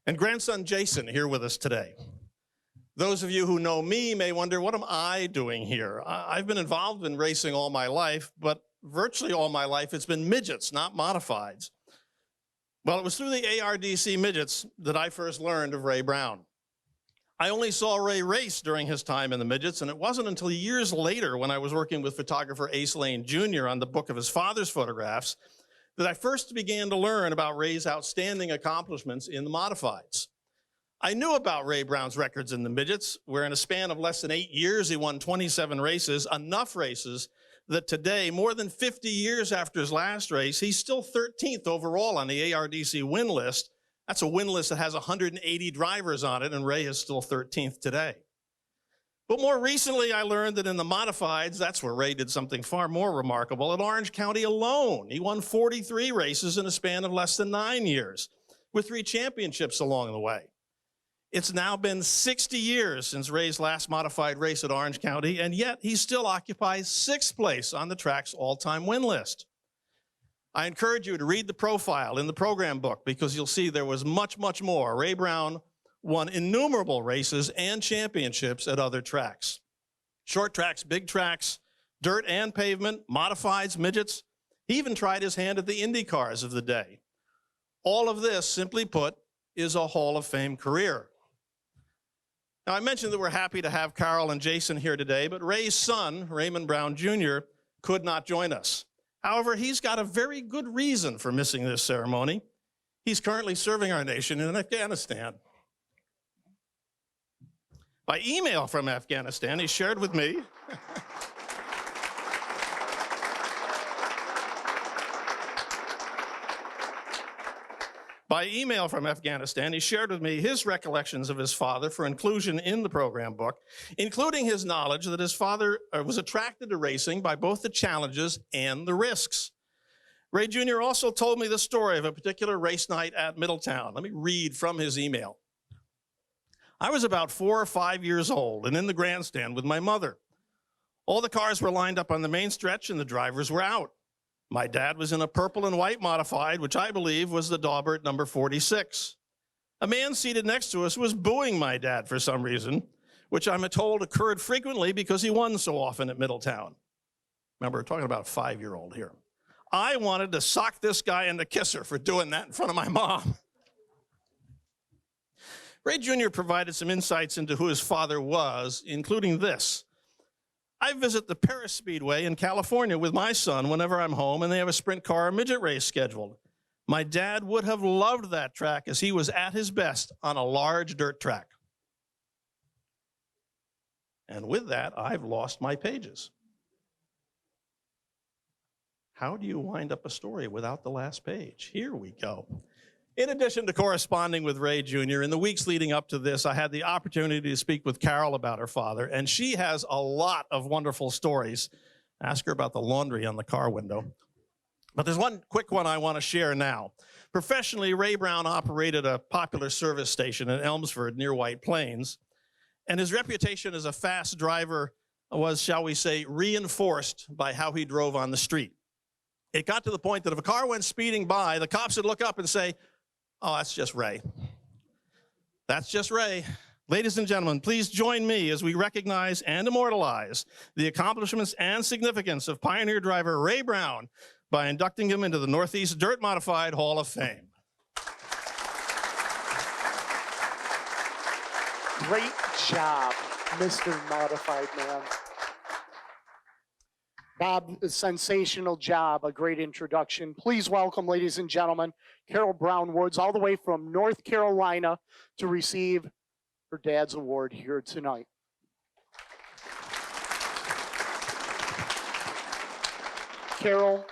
and grandson, Jason, here with us today. Those of you who know me may wonder, what am I doing here? I've been involved in racing all my life, but virtually all my life it's been midgets, not modifieds. Well, it was through the ARDC midgets that I first learned of Ray Brown. I only saw Ray race during his time in the midgets, and it wasn't until years later when I was working with photographer Ace Lane Jr. on the book of his father's photographs that I first began to learn about Ray's outstanding accomplishments in the modifieds. I knew about Ray Brown's records in the midgets, where in a span of less than 8 years, he won 27 races, enough races that today, more than 50 years after his last race, he's still 13th overall on the ARDC win list. That's a win list that has 180 drivers on it, and Ray is still 13th today. But more recently, I learned that in the modifieds, that's where Ray did something far more remarkable. In Orange County alone, he won 43 races in a span of less than 9 years, with 3 championships along the way. It's now been 60 years since Ray's last modified race at Orange County, and yet he still occupies 6th place on the track's all-time win list. I encourage you to read the profile in the program book because you'll see there was much, much more. Ray Brown won innumerable races and championships at other tracks. Short tracks, big tracks, dirt and pavement, modifieds, midgets. He even tried his hand at the Indy cars of the day. All of this, simply put, is a Hall of Fame career. Now, I mentioned that we're happy to have Carol and Jason here today, but Ray's son, Raymond Brown Jr., could not join us. However, he's got a very good reason for missing this ceremony. He's currently serving our nation in Afghanistan. By email from Afghanistan, he shared with me his recollections of his father for inclusion in the program book, including his knowledge that his father was attracted to racing by both the challenges and the risks. Ray Jr. also told me the story of a particular race night at Middletown. Let me read from his email. I was about 4 or 5 years old and in the grandstand with my mother. All the cars were lined up on the main stretch and the drivers were out. My dad was in a purple and white modified, which I believe was the Daubert number 46. A man seated next to us was booing my dad for some reason, which I'm told occurred frequently because he won so often at Middletown. Remember, we're talking about a 5-year-old here. I wanted to sock this guy and to kiss her for doing that in front of my mom. Ray Jr. provided some insights into who his father was, including this. I visit the Paris Speedway in California with my son whenever I'm home and they have a sprint car or midget race scheduled. My dad would have loved that track as he was at his best on a large dirt track. And with that, I've lost my pages. How do you wind up a story without the last page? Here we go. In addition to corresponding with Ray Jr., in the weeks leading up to this, I had the opportunity to speak with Carol about her father, and she has a lot of wonderful stories. Ask her about the laundry on the car window. But there's one quick one I want to share now. Professionally, Ray Brown operated a popular service station in Elmsford near White Plains, and his reputation as a fast driver was, shall we say, reinforced by how he drove on the street. It got to the point that if a car went speeding by, the cops would look up and say, "Oh, that's just Ray. That's just Ray." Ladies and gentlemen, please join me as we recognize and immortalize the accomplishments and significance of pioneer driver Ray Brown by inducting him into the Northeast Dirt Modified Hall of Fame. Great job, Mr. Modified Man. Bob, a sensational job, a great introduction. Please welcome, ladies and gentlemen, Carol Brown Woods, all the way from North Carolina to receive her dad's award here tonight. Carol,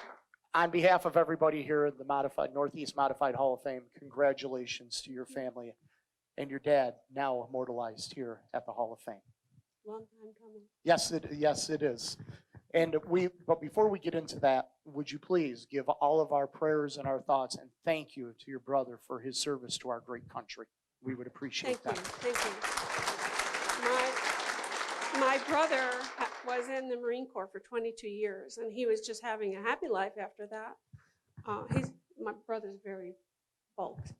on behalf of everybody here at the Northeast Modified Hall of Fame, congratulations to your family and your dad, now immortalized here at the Hall of Fame. Long time coming. Yes, it is. But before we get into that, would you please give all of our prayers and our thoughts and thank you to your brother for his service to our great country. We would appreciate that. Thank you. My brother was in the Marine Corps for 22 years, and he was just having a happy life after that. My brother's very bulked.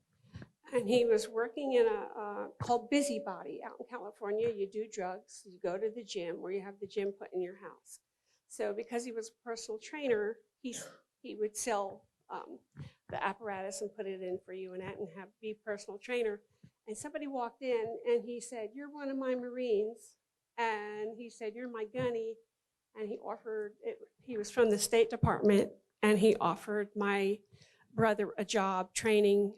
And he was working in a called Busybody out in California. You do drugs, you go to the gym, where you have the gym put in your house. So because he was a personal trainer, he would sell the apparatus and put it in for you and be personal trainer. And somebody walked in and he said, "You're one of my Marines." And he said, "You're my gunny." And he offered it. He was from the State Department, and he offered my brother a job training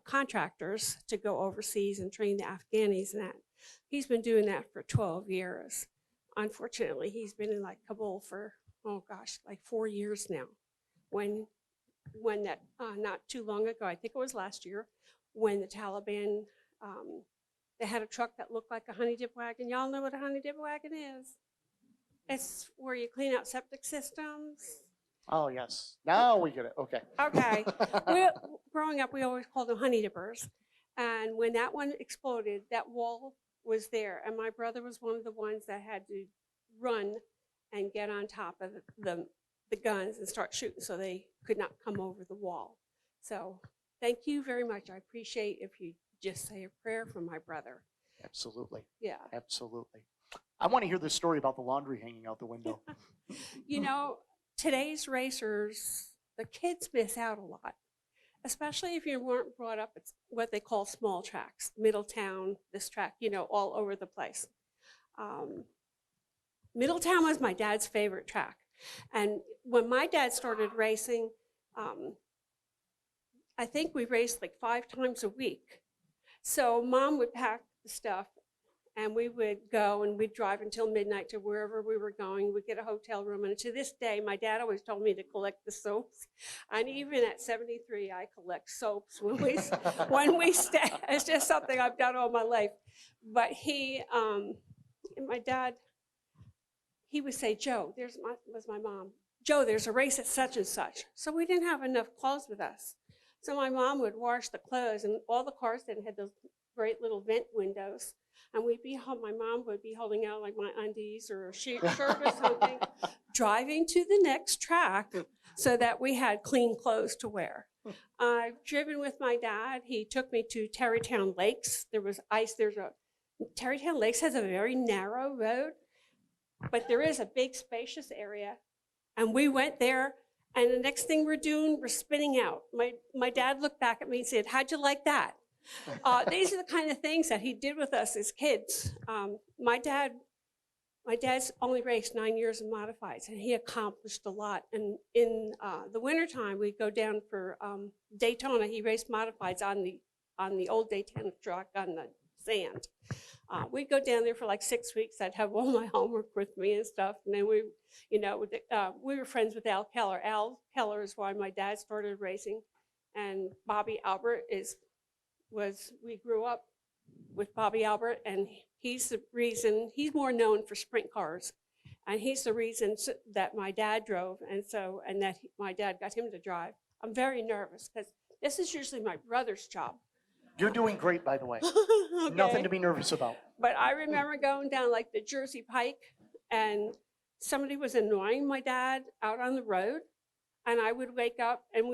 contractors to go overseas and train the Afghanis and that. He's been doing that for 12 years. Unfortunately, he's been in like Kabul for, like 4 years now. When that, not too long ago, I think it was last year, when the Taliban, they had a truck that looked like a honey dip wagon. Y'all know what a honey dip wagon is? It's where you clean out septic systems. Oh, yes. Now we get it. Okay. Okay. Growing up, we always called them honey dippers. And when that one exploded, that wall was there. And my brother was one of the ones that had to run and get on top of the guns and start shooting so they could not come over the wall. So thank you very much. I appreciate if you just say a prayer for my brother. Absolutely. Yeah. Absolutely. I want to hear the story about the laundry hanging out the window. You know, today's racers, the kids miss out a lot, especially if you weren't brought up at what they call small tracks, Middletown, this track, all over the place. Middletown was my dad's favorite track. And when my dad started racing, I think we raced like 5 times a week. So Mom would pack the stuff, and we would go and we'd drive until midnight to wherever we were going. We'd get a hotel room. And to this day, my dad always told me to collect the soaps. And even at 73, I collect soaps when we stay. It's just something I've done all my life. But my dad, he would say, "Joe, was my mom. Joe, there's a race at such and such." So we didn't have enough clothes with us. So my mom would wash the clothes, and all the cars then had those great little vent windows. And my mom would be holding out like my undies or a shirt or something, driving to the next track so that we had clean clothes to wear. I've driven with my dad. He took me to Tarrytown Lakes. There was ice. Tarrytown Lakes has a very narrow road, but there is a big spacious area. And we went there, and the next thing we're doing, we're spinning out. My dad looked back at me and said, "How'd you like that?" These are the kind of things that he did with us as kids. My dad's only raced 9 years in modifieds, and he accomplished a lot. And in the wintertime, we'd go down for Daytona. He raced modifieds on the old Daytona track on the sand. We'd go down there for like 6 weeks. I'd have all my homework with me and stuff. And then we were friends with Al Keller. Al Keller is why my dad started racing, and Bobby Albert we grew up with Bobby Albert, and he's the reason, he's more known for sprint cars, and he's the reason that my dad drove, and that my dad got him to drive. I'm very nervous because this is usually my brother's job. You're doing great, by the way. Okay. Nothing to be nervous about. But I remember going down like the Jersey Pike, and somebody was annoying my dad out on the road. And I would wake up and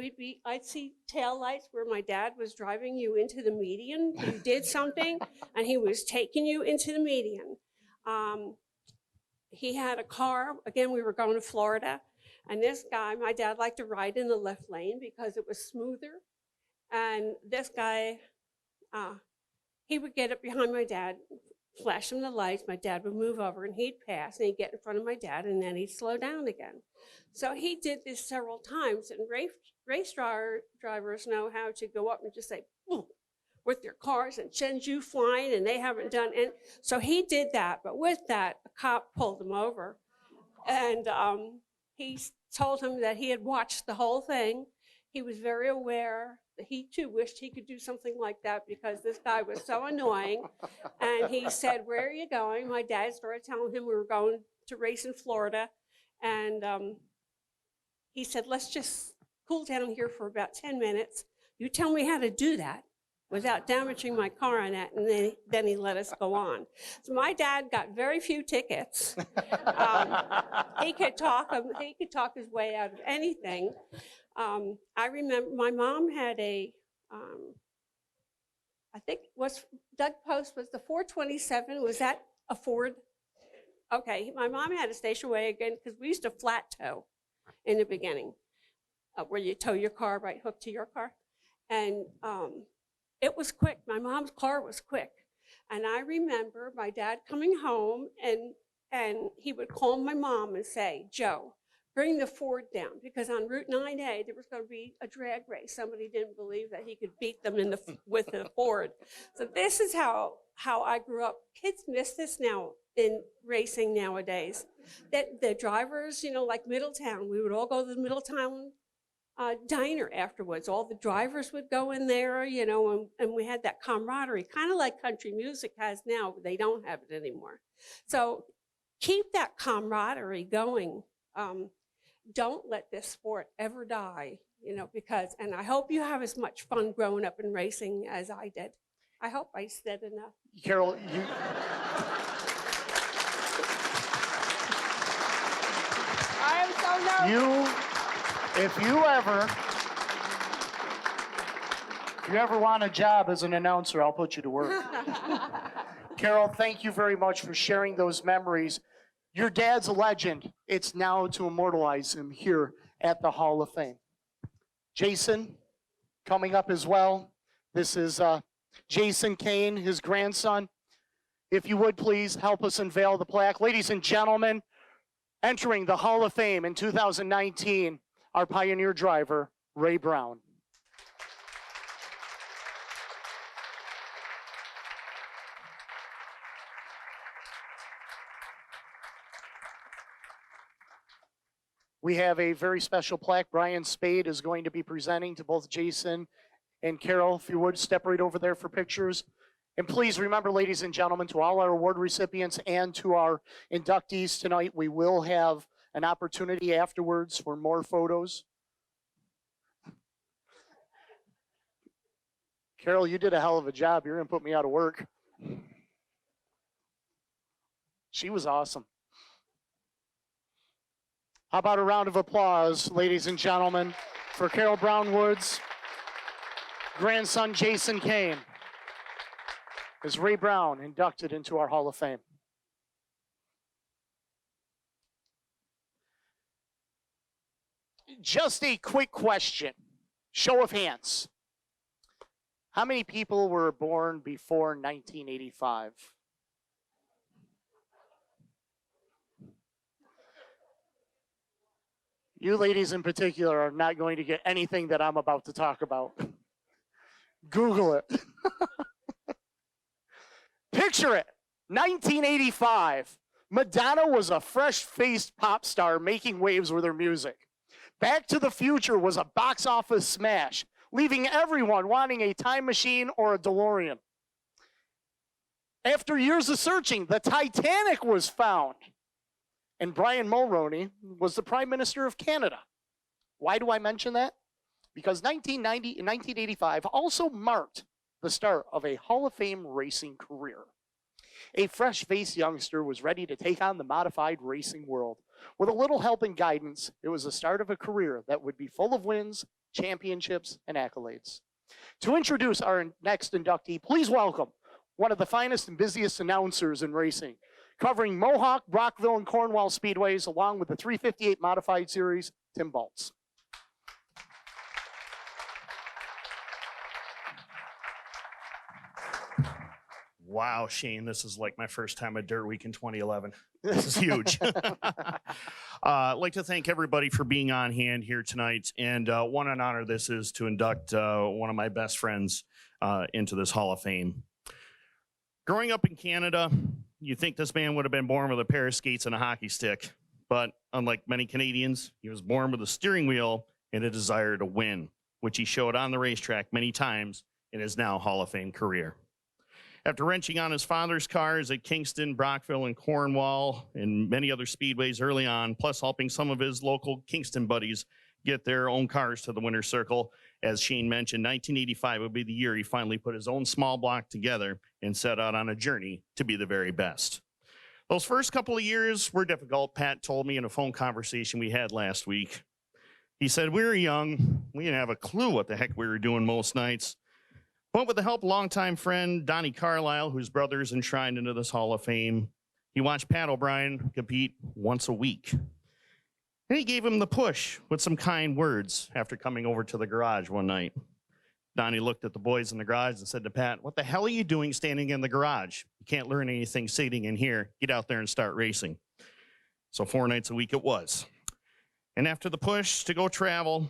I'd see tail lights where my dad was driving you into the median. You did something and he was taking you into the median. He had a car, again, we were going to Florida. And this guy, my dad liked to ride in the left lane because it was smoother. And this guy, he would get up behind my dad, flash him the lights. My dad would move over and he'd pass and he'd get in front of my dad and then he'd slow down again. So he did this several times, and race drivers know how to go up and just say, boom, with their cars and send you flying, and they haven't done it. So he did that, but with that, a cop pulled him over, and he told him that he had watched the whole thing. He was very aware that he too wished he could do something like that because this guy was so annoying. And he said, "Where are you going?" My dad started telling him we were going to race in Florida. And he said, "Let's just cool down here for about 10 minutes. You tell me how to do that without damaging my car on that," and then he let us go on. So my dad got very few tickets. He could talk his way out of anything. I remember my mom had a, I think Doug Post was the 427. Was that a Ford? Okay, my mom had a station wagon because we used to flat tow in the beginning, where you tow your car right hooked to your car. And it was quick. My mom's car was quick. And I remember my dad coming home and he would call my mom and say, "Joe, bring the Ford down," because on Route 9A, there was going to be a drag race. Somebody didn't believe that he could beat them with the Ford. So this is how I grew up. Kids miss this now in racing nowadays. That the drivers, like Middletown, we would all go to the Middletown diner afterwards. All the drivers would go in there, and we had that camaraderie, kind of like country music has now, but they don't have it anymore. So keep that camaraderie going. Don't let this sport ever die, because, and I hope you have as much fun growing up in racing as I did. I hope I said enough. Carol, I am so nervous. if you ever want a job as an announcer, I'll put you to work. Carol, thank you very much for sharing those memories. Your dad's a legend. It's now to immortalize him here at the Hall of Fame. Jason, coming up as well. This is Jason Kane, his grandson. If you would please help us unveil the plaque. Ladies and gentlemen, entering the Hall of Fame in 2019, our pioneer driver, Ray Brown. We have a very special plaque. Brian Spade is going to be presenting to both Jason and Carol. If you would, step right over there for pictures. And please remember, ladies and gentlemen, to all our award recipients and to our inductees tonight, we will have an opportunity afterwards for more photos. Carol, you did a hell of a job. You're going to put me out of work. She was awesome. How about a round of applause, ladies and gentlemen, for Carol Brown Wood's grandson, Jason Kane, as Ray Brown inducted into our Hall of Fame. Just a quick question, show of hands. How many people were born before 1985? You ladies in particular are not going to get anything that I'm about to talk about. Google it. Picture it, 1985. Madonna was a fresh-faced pop star making waves with her music. Back to the Future was a box office smash, leaving everyone wanting a time machine or a DeLorean. After years of searching, the Titanic was found. And Brian Mulroney was the Prime Minister of Canada. Why do I mention that? Because 1990 and 1985 also marked the start of a Hall of Fame racing career. A fresh-faced youngster was ready to take on the modified racing world. With a little help and guidance, it was the start of a career that would be full of wins, championships, and accolades. To introduce our next inductee, please welcome one of the finest and busiest announcers in racing, covering Mohawk, Brockville, and Cornwall Speedways, along with the 358 Modified Series, Tim Baltz. Wow, Shane, this is like my first time at Dirt Week in 2011. This is huge. I'd like to thank everybody for being on hand here tonight. And what an honor this is to induct one of my best friends into this Hall of Fame. Growing up in Canada, you think this man would have been born with a pair of skates and a hockey stick. But unlike many Canadians, he was born with a steering wheel and a desire to win, which he showed on the racetrack many times in his now Hall of Fame career. After wrenching on his father's cars at Kingston, Brockville, and Cornwall, and many other speedways early on, plus helping some of his local Kingston buddies get their own cars to the winner's circle, as Shane mentioned, 1985 would be the year he finally put his own small block together and set out on a journey to be the very best. Those first couple of years were difficult, Pat told me in a phone conversation we had last week. He said, we were young, we didn't have a clue what the heck we were doing most nights. But with the help of longtime friend Donnie Carlisle, whose brother is enshrined into this Hall of Fame, he watched Pat O'Brien compete once a week. And he gave him the push with some kind words after coming over to the garage one night. Donnie looked at the boys in the garage and said to Pat, what the hell are you doing standing in the garage? You can't learn anything sitting in here. Get out there and start racing. So 4 nights a week it was. And after the push to go travel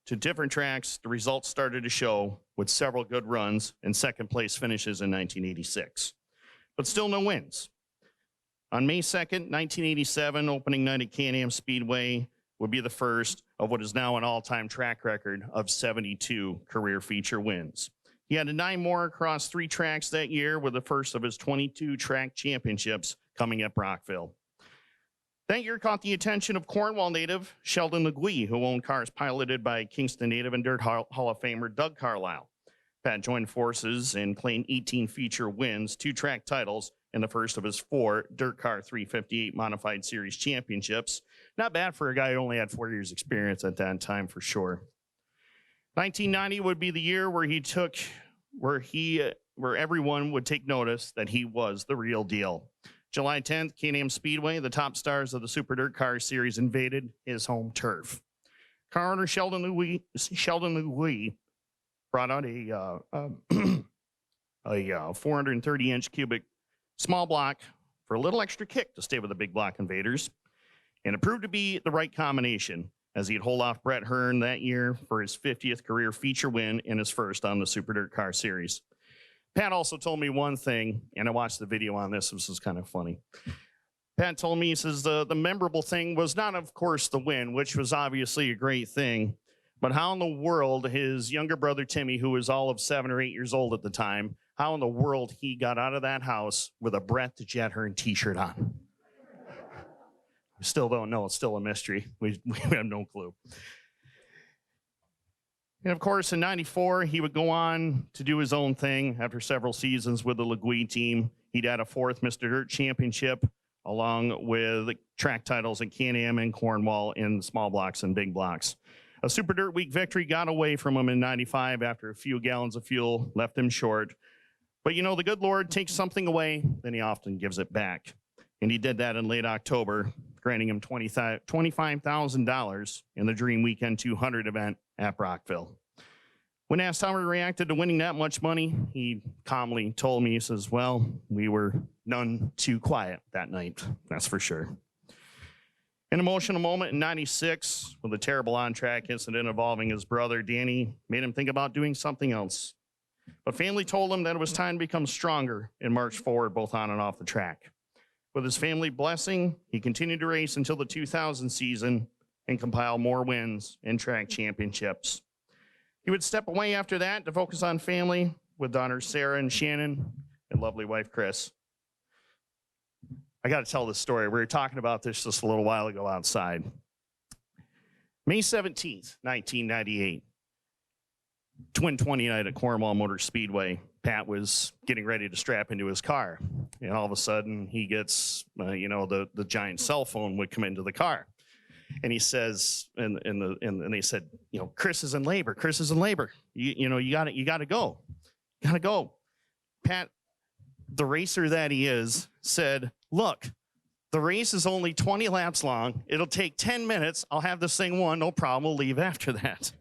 to different tracks, the results started to show with several good runs and second place finishes in 1986. But still no wins. On May 2nd, 1987, opening night at Can-Am Speedway would be the first of what is now an all-time track record of 72 career feature wins. He had 9 more across 3 tracks that year, with the first of his 22 track championships coming at Brockville. That year caught the attention of Cornwall native Sheldon LeGuy, who owned cars piloted by Kingston native and Dirt Hall of Famer Doug Carlisle. Pat joined forces and claimed 18 feature wins, 2 track titles, and the first of his 4 Dirt Car 358 Modified Series championships. Not bad for a guy who only had 4 years experience at that time, for sure. 1990 would be the year where everyone would take notice that he was the real deal. July 10th, Can-Am Speedway, the top stars of the Super Dirt Car Series invaded his home turf. Car owner Sheldon LeGuy brought out a 430-inch cubic small block for a little extra kick to stay with the big block invaders. And it proved to be the right combination, as he'd hold off Brett Hearn that year for his 50th career feature win and his first on the Super Dirt Car Series. Pat also told me one thing, and I watched the video on this. This was kind of funny. Pat told me, he says, the memorable thing was not, of course, the win, which was obviously a great thing, but how in the world his younger brother, Timmy, who was all of 7 or 8 years old at the time, how in the world he got out of that house with a Brett the Jet Hearn t-shirt on. We still don't know. It's still a mystery. We have no clue. And of course, in 94, he would go on to do his own thing after several seasons with the LeGuy team. He'd add a 4th Mr. Dirt championship, along with track titles at Can-Am and Cornwall in small blocks and big blocks. A Super Dirt Week victory got away from him in 95 after a few gallons of fuel left him short. But you know, the good Lord takes something away, then he often gives it back. And he did that in late October, granting him $25,000 in the Dream Weekend 200 event at Brockville. When asked how he reacted to winning that much money, he calmly told me, he says, well, we were none too quiet that night, that's for sure. An emotional moment in 96 with a terrible on-track incident involving his brother, Danny, made him think about doing something else. But family told him that it was time to become stronger and march forward both on and off the track. With his family blessing, he continued to race until the 2000 season and compile more wins and track championships. He would step away after that to focus on family with daughters Sarah and Shannon and lovely wife Chris. I got to tell this story. We were talking about this just a little while ago outside. May 17th, 1998, Twin 20 night at Cornwall Motor Speedway. Pat was getting ready to strap into his car, and all of a sudden he gets, the giant cell phone would come into the car, and he says, and they said, Chris is in labor. Chris is in labor. You got to go. Pat, the racer that he is, said, look, the race is only 20 laps long. It'll take 10 minutes. I'll have this thing won. No problem. We'll leave after that.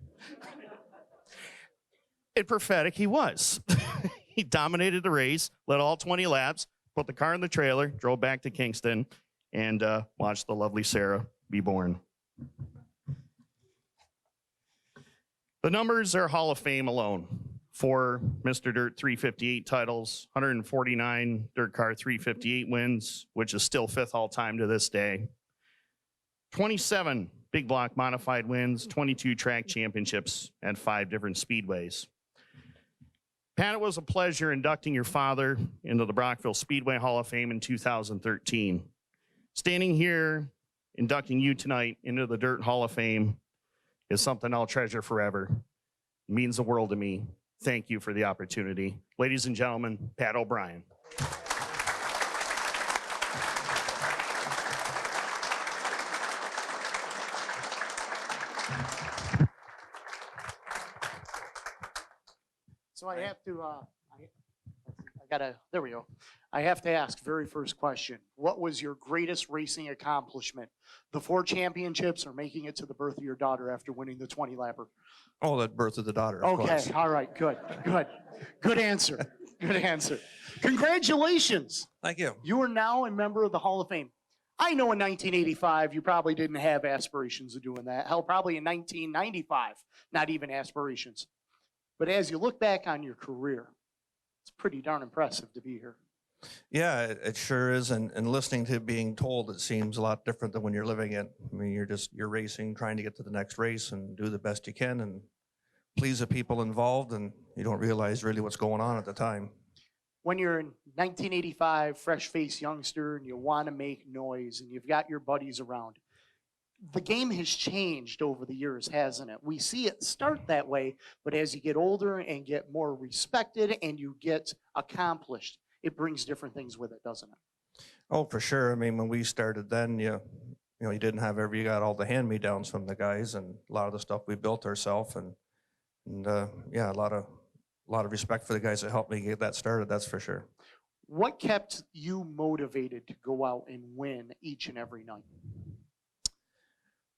And prophetic he was. He dominated the race, led all 20 laps, put the car in the trailer, drove back to Kingston, and watched the lovely Sarah be born. The numbers are Hall of Fame alone. 4 Mr. Dirt 358 titles, 149 Dirt Car 358 wins, which is still 5th all time to this day. 27 big block modified wins, 22 track championships at 5 different speedways. Pat, it was a pleasure inducting your father into the Brockville Speedway Hall of Fame in 2013. Standing here, inducting you tonight into the Dirt Hall of Fame is something I'll treasure forever. It means the world to me. Thank you for the opportunity. Ladies and gentlemen, Pat O'Brien. So I have to, there we go. I have to ask, very first question. What was your greatest racing accomplishment? The 4 championships or making it to the birth of your daughter after winning the 20-lapper? Oh, the birth of the daughter, of Okay, course. all right, good. Good answer, good answer. Congratulations. Thank you. You are now a member of the Hall of Fame. I know in 1985, you probably didn't have aspirations of doing that. Hell, probably in 1995, not even aspirations. But as you look back on your career, it's pretty darn impressive to be here. Yeah, it sure is. And listening to being told, it seems a lot different than when you're living it. I mean, you're racing, trying to get to the next race and do the best you can and please the people involved, and you don't realize really what's going on at the time. When you're in 1985, fresh-faced youngster, and you want to make noise, and you've got your buddies around, the game has changed over the years, hasn't it? We see it start that way, but as you get older and get more respected and you get accomplished, it brings different things with it, doesn't it? Oh, for sure. I mean, when we started then, you didn't have you got all the hand-me-downs from the guys, and a lot of the stuff we built ourselves, and yeah, a lot of respect for the guys that helped me get that started, that's for sure. What kept you motivated to go out and win each and every night?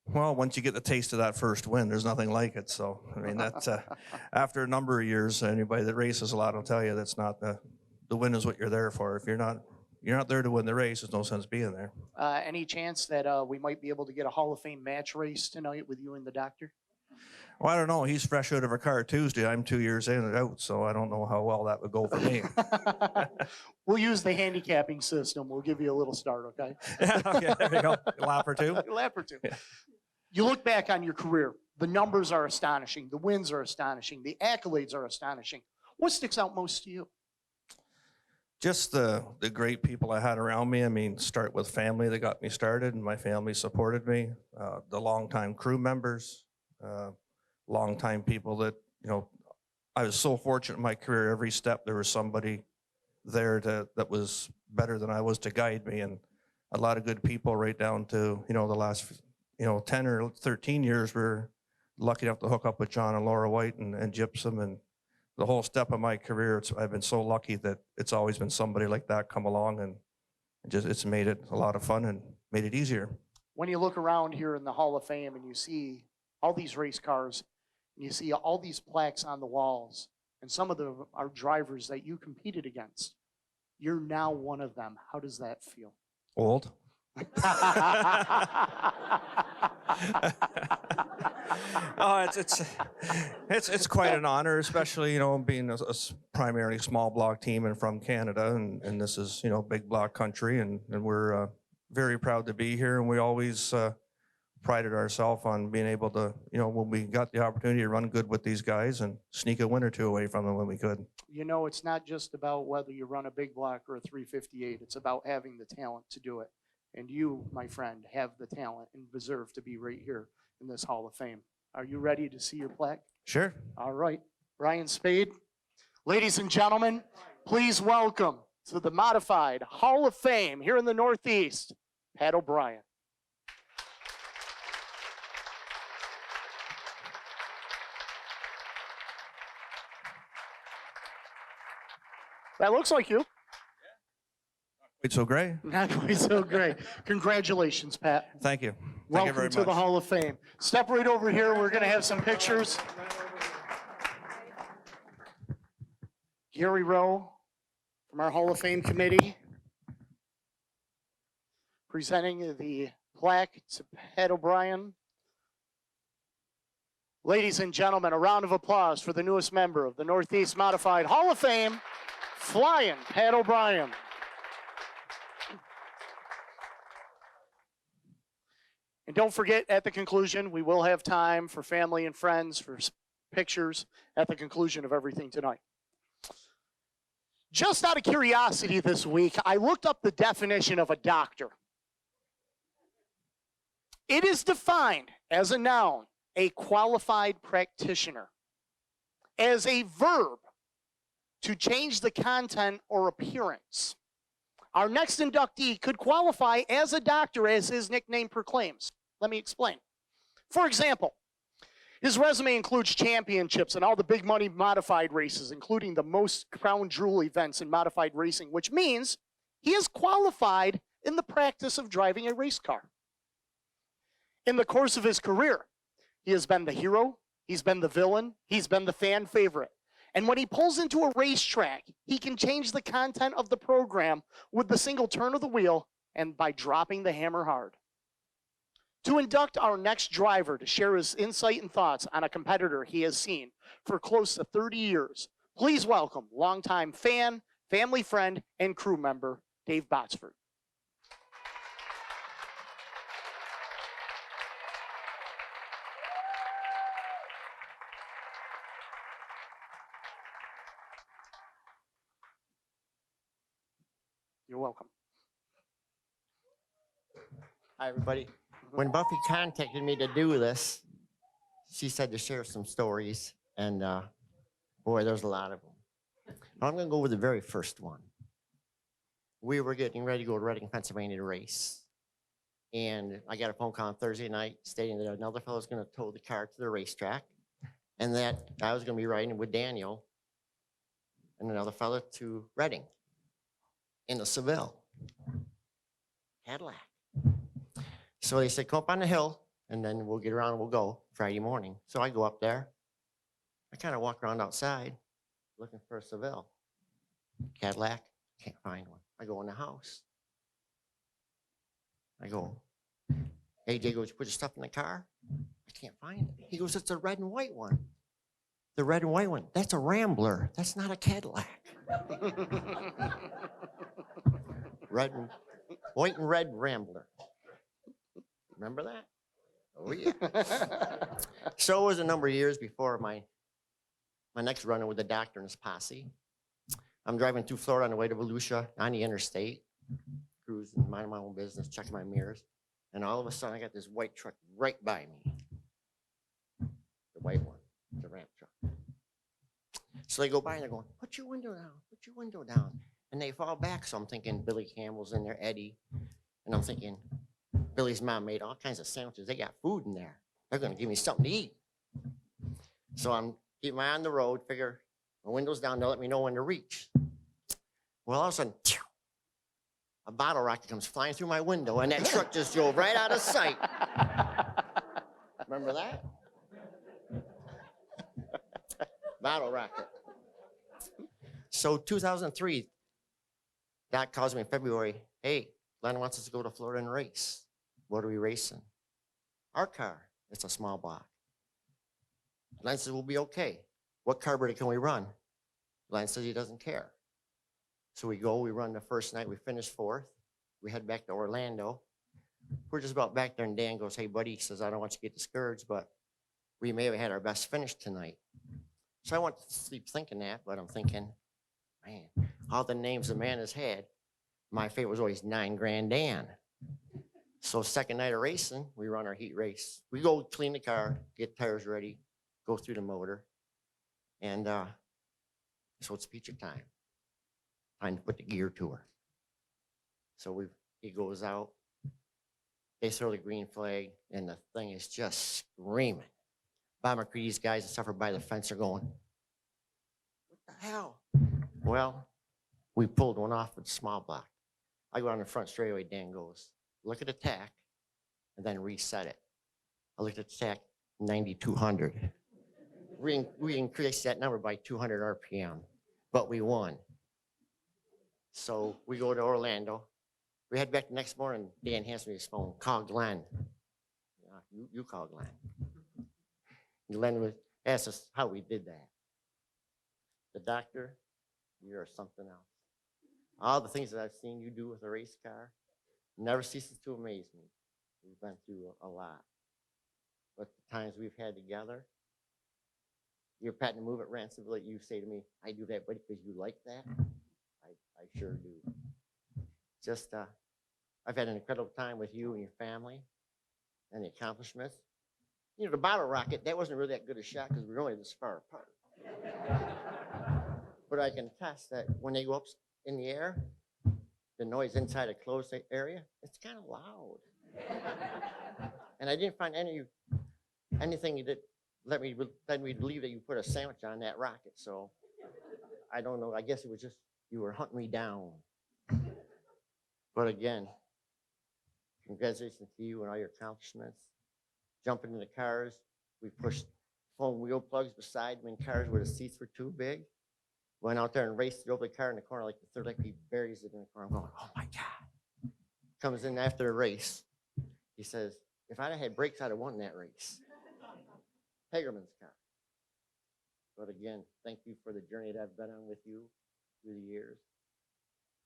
Well, once you get the taste of that first win, there's nothing like it. So, I mean, that's after a number of years, anybody that races a lot will tell you that's not the win is what you're there for. If you're not there to win the race, there's no sense being there. Any chance that we might be able to get a Hall of Fame match race tonight with you and the doctor? Well, I don't know. He's fresh out of a car Tuesday. I'm 2 years in and out, so I don't know how well that would go for me. We'll use the handicapping system. We'll give you a little start, okay? Okay, there you go. A lap or two. A lap or two. Yeah. You look back on your career, the numbers are astonishing, the wins are astonishing, the accolades are astonishing. What sticks out most to you? Just the great people I had around me. I mean, start with family that got me started, and my family supported me. The longtime crew members, longtime people that, I was so fortunate in my career. Every step there was somebody there that was better than I was to guide me, and a lot of good people right down to, the last 10 or 13 years, we're lucky enough to hook up with John and Laura White and Gypsum, and the whole step of my career, I've been so lucky that it's always been somebody like that come along, and it's made it a lot of fun and made it easier. When you look around here in the Hall of Fame and you see all these race cars, and you see all these plaques on the walls, and some of them are drivers that you competed against, you're now one of them. How does that feel? Old. Oh, it's quite an honor, especially being a primarily small block team and from Canada, and this is big block country, and we're very proud to be here, and we always prided ourselves on being able to when we got the opportunity to run good with these guys and sneak a win or two away from them when we could. It's not just about whether you run a big block or a 358. It's about having the talent to do it. And you, my friend, have the talent and deserve to be right here in this Hall of Fame. Are you ready to see your plaque? Sure. All right. Ryan Spade. Ladies and gentlemen, please welcome to the Modified Hall of Fame here in the Northeast, Pat O'Brien. That looks like you. Quite so great. Not quite so great. Congratulations, Pat. Thank you. Welcome you very to much. the Hall of Fame. Step right over here. We're going to have some pictures. Gary Rowe from our Hall of Fame committee, presenting the plaque to Pat O'Brien. Ladies and gentlemen, a round of applause for the newest member of the Northeast Modified Hall of Fame, Flying Pat O'Brien. And don't forget, at the conclusion, we will have time for family and friends, for pictures at the conclusion of everything tonight. Just out of curiosity this week, I looked up the definition of a doctor. It is defined as a noun, a qualified practitioner. As a verb, to change the content or appearance. Our next inductee could qualify as a doctor, as his nickname proclaims. Let me explain. For example, his resume includes championships and all the big money modified races, including the most crown jewel events in modified racing, which means he is qualified in the practice of driving a race car. In the course of his career, he has been the hero, he's been the villain, he's been the fan favorite. And when he pulls into a racetrack, he can change the content of the program with the single turn of the wheel and by dropping the hammer hard. To induct our next driver to share his insight and thoughts on a competitor he has seen for close to 30 years, please welcome longtime fan, family friend, and crew member, Dave Botsford. You're welcome. Hi, everybody. When Buffy contacted me to do this, she said to share some stories, and boy, there's a lot of them. I'm going to go with the very first one. We were getting ready to go to Reading, Pennsylvania to race, and I got a phone call on Thursday night stating that another fellow was going to tow the car to the racetrack, and that I was going to be riding with Daniel and another fellow to Reading in a Seville Cadillac. So they said, come up on the hill, and then we'll get around and we'll go Friday morning. So I go up there. I kind of walk around outside looking for a Seville Cadillac. Can't find one. I go in the house. I go, AJ goes, you put your stuff in the car? I can't find it. He goes, it's a red and white one. The red and white one, that's a Rambler. That's not a Cadillac. White and red Rambler. Remember that? Oh, yeah. So it was a number of years before my next run-in with the doctor and his posse. I'm driving through Florida on the way to Volusia on the interstate, cruising, minding my own business, checking my mirrors, and all of a sudden I got this white truck right by me. The white one, the ramp truck. So they go by and they're going, put your window down, put your window down. And they fall back, so I'm thinking Billy Campbell's in there, Eddie, and I'm thinking, Billy's mom made all kinds of sandwiches. They got food in there. They're going to give me something to eat. So I'm keeping my eye on the road, figure my window's down, they'll let me know when to reach. Well, all of a sudden, a bottle rocket comes flying through my window, and that truck just drove right out of sight. Remember that? Bottle rocket. So 2003, Doc calls me in February, hey, Len wants us to go to Florida and race. What are we racing? Our car. It's a small block. Len says, we'll be okay. What carburetor can we run? Len says he doesn't care. So we go, we run the first night, we finish fourth. We head back to Orlando. We're just about back there, and Dan goes, hey, buddy, he says, I don't want you to get discouraged, but we may have had our best finish tonight. So I went to sleep thinking that, but I'm thinking, man, all the names the man has had, my favorite was always 9 Grand Dan. So second night of racing, we run our heat race. We go clean the car, get tires ready, go through the motor, and so it's feature time. Time to put the gear to her. So he goes out, they throw the green flag, and the thing is just screaming. Bob McCready's guys and stuff are by the fence are going, what the hell? Well, we pulled one off with a small block. I go on the front straightaway, Dan goes, look at the tack, and then reset it. I looked at the tack, 9,200. We increased that number by 200 RPM. but we won. So we go to Orlando. We head back the next morning. Dan hands me his phone. Call Glenn. You call Glenn. Glenn would ask us how we did that. The doctor, you're something else. All the things that I've seen you do with a race car never ceases to amaze me. We've been through a lot. But the times we've had together, you're patting to move at Ransomville, you say to me, I do that, buddy, because you like that. I sure do. Just, I've had an incredible time with you and your family and the accomplishments. You know, the bottle rocket, that wasn't really that good a shot because we were only this far apart. But I can attest that when they go up in the air, the noise inside a closed area, it's kind of loud. And I didn't find anything that let me believe that you put a sandwich on that rocket. So I don't know. I guess it was just you were hunting me down. But again, congratulations to you and all your accomplishments. Jumping in the cars, we pushed foam wheel plugs beside them in cars where the seats were too big. Went out there and raced it over the car in the corner like the third, like he buries it in the corner. I'm going, oh my God. Comes in after the race. He says, if I'd have had brakes, I'd have won that race. Hagerman's car. But again, thank you for the journey that I've been on with you through the years.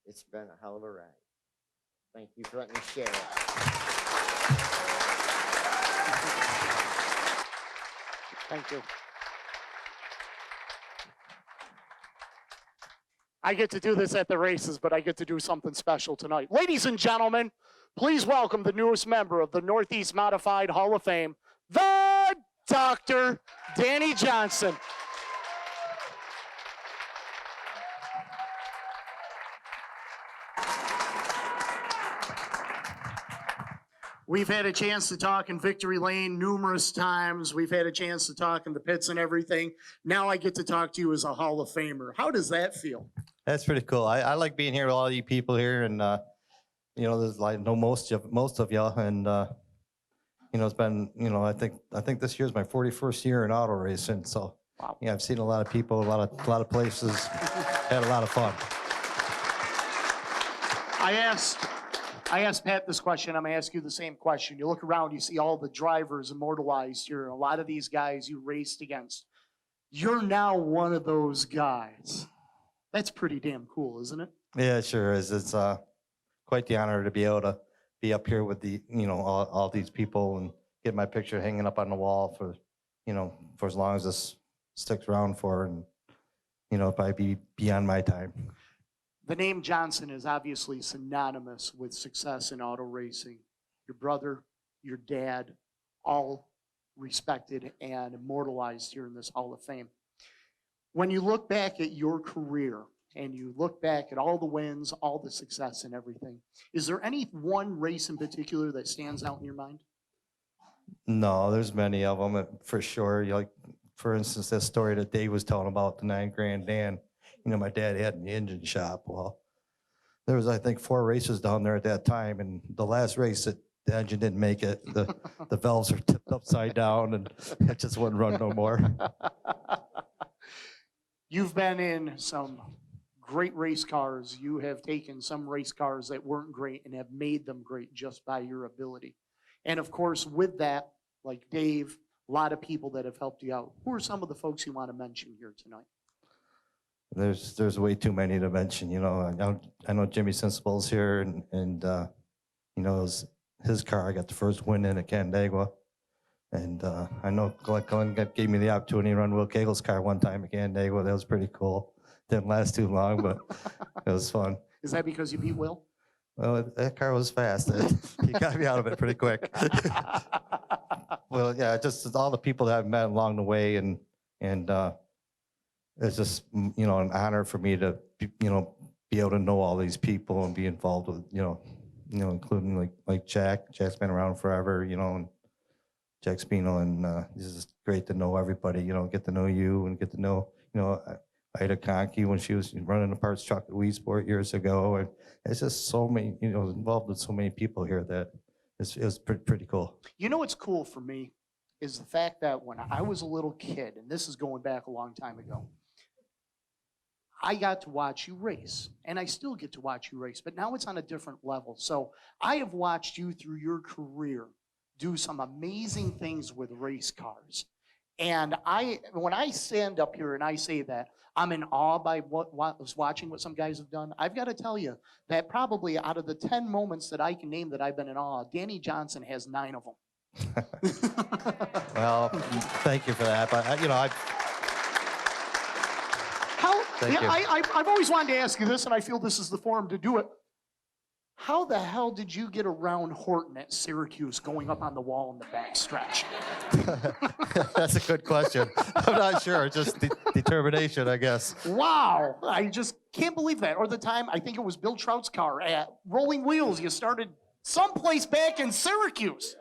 It's been a hell of a ride. Thank you for letting me share it. Thank you. I get to do this at the races, but I get to do something special tonight. Ladies and gentlemen, please welcome the newest member of the Northeast Modified Hall of Fame, the Dr. Danny Johnson. We've had a chance to talk in Victory Lane numerous times. We've had a chance to talk in the pits and everything. Now I get to talk to you as a Hall of Famer. How does that feel? That's pretty cool. I like being here with all you people here, and you know, there's like know most of y'all, and you know, it's been, you know, I think this year's my 41st year in auto racing. So wow. Yeah, I've seen a lot of people, a lot of places, had a lot of fun. I asked Pat this question. I'm going to ask you the same question. You look around, you see all the drivers immortalized here. A lot of these guys you raced against. You're now one of those guys. That's pretty damn cool, isn't it? Yeah, it sure is. It's quite the honor to be able to be up here with the, you know, all these people and get my picture hanging up on the wall for, you know, for as long as this sticks around for, and, you know, probably be beyond my time. The name Johnson is obviously synonymous with success in auto racing. Your brother, your dad, all respected and immortalized here in this Hall of Fame. When you look back at your career and you look back at all the wins, all the success and everything, is there any one race in particular that stands out in your mind? No, there's many of them for sure. Like, for instance, that story that Dave was telling about the 9 Grand Dan. You know, my dad had an engine shop. Well, there was, I think, 4 races down there at that time, and the last race that the engine didn't make it. The valves were tipped upside down, and it just wouldn't run no more. You've been in some great race cars. You have taken some race cars that weren't great and have made them great just by your ability. And of course, with that, like Dave, a lot of people that have helped you out. Who are some of the folks you want to mention here tonight? There's way too many to mention. You know, I know Jimmy Sensible's here, and you know, his car. I got the first win in at Canandaigua. And I know Glenn gave me the opportunity to run Will Cagle's car one time at Canandaigua. That was pretty cool. Didn't last too long, but it was fun. Is that because you beat Will? Well, that car was fast. He got me out of it pretty quick. Well, yeah, just all the people that I've met along the way, and it's just, you know, an honor for me to be able to know all these people and be involved with, you know, including like Jack. Jack's been around forever, you know, and Jack Spino, and it's just great to know everybody, you know, get to know you and get to know, you know, Ida Conkey when she was running the parts truck at Weedsport years ago. And it's just so many, you know, involved with so many people here that it's pretty cool. You know what's cool for me is the fact that when I was a little kid, and this is going back a long time ago, I got to watch you race, and I still get to watch you race, but now it's on a different level. So I have watched you through your career do some amazing things with race cars. And when I stand up here and I say that, I'm in awe by what was watching what some guys have done. I've got to tell you that probably out of the 10 moments that I can name that I've been in awe, Danny Johnson has 9 of them. Well, thank you for that. But Thank you. I've always wanted to ask you this, and I feel this is the forum to do it. How the hell did you get around Horton at Syracuse going up on the wall in the back stretch? That's a good question. I'm not sure. Just determination, I guess. Wow. I just can't believe that. Or the time, I think it was Bill Trout's car at Rolling Wheels. You started someplace back in Syracuse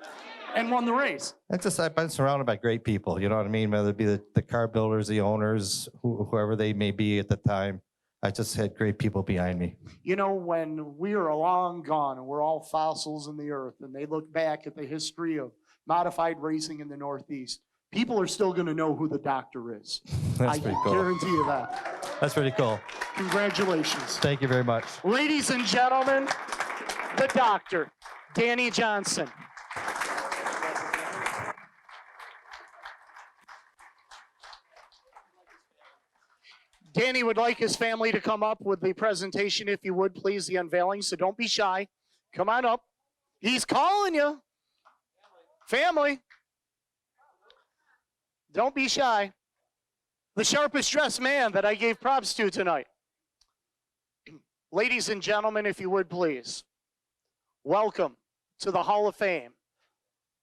and won the race. I've been surrounded by great people, you know what I mean? Whether it be the car builders, the owners, whoever they may be at the time. I just had great people behind me. You know, when we are long gone and we're all fossils in the earth and they look back at the history of modified racing in the Northeast, people are still going to know who the doctor is. That's pretty cool. I guarantee you that. That's pretty cool. Congratulations. Thank you very much. Ladies and gentlemen, the doctor, Danny Johnson. Danny would like his family to come up with the presentation, if you would, please, the unveiling, so don't be shy. Come on up. He's calling you. Family. Don't be shy. The sharpest dressed man that I gave props to tonight. Ladies and gentlemen, if you would, please, welcome to the Hall of Fame.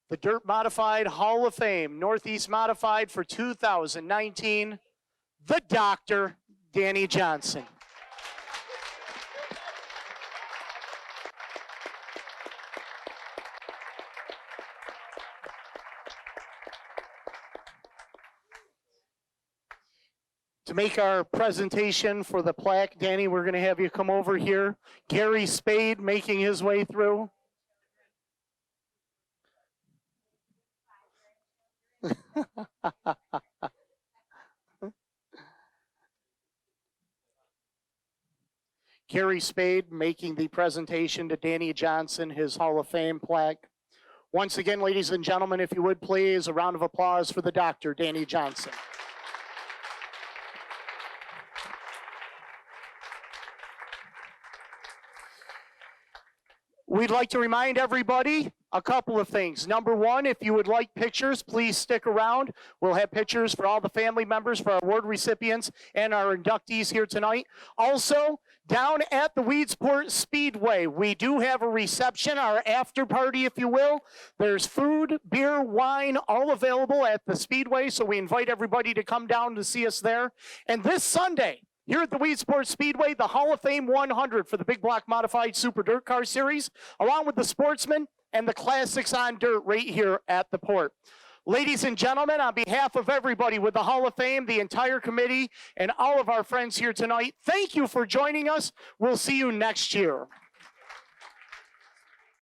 The Dirt Modified Hall of Fame, Northeast Modified for 2019, the Dr. Danny Johnson. To make our presentation for the plaque, Danny, we're going to have you come over here. Gary Spade making his way through. Gary Spade making the presentation to Danny Johnson, his Hall of Fame plaque. Once again, ladies and gentlemen, if you would please, a round of applause for the Dr. Danny Johnson. We'd like to remind everybody a couple of things. Number one, if you would like pictures, please stick around. We'll have pictures for all the family members, for our award recipients, and our inductees here tonight. Also, down at the Weedsport Speedway, we do have a reception, our after party, if you will. There's food, beer, wine, all available at the Speedway, so we invite everybody to come down to see us there. And this Sunday, here at the Weedsport Speedway, the Hall of Fame 100 for the Big Block Modified Super Dirt Car Series, along with the Sportsman and the Classics on Dirt right here at the port. Ladies and gentlemen, on behalf of everybody with the Hall of Fame, the entire committee, and all of our friends here tonight, thank you for joining us. We'll see you next year.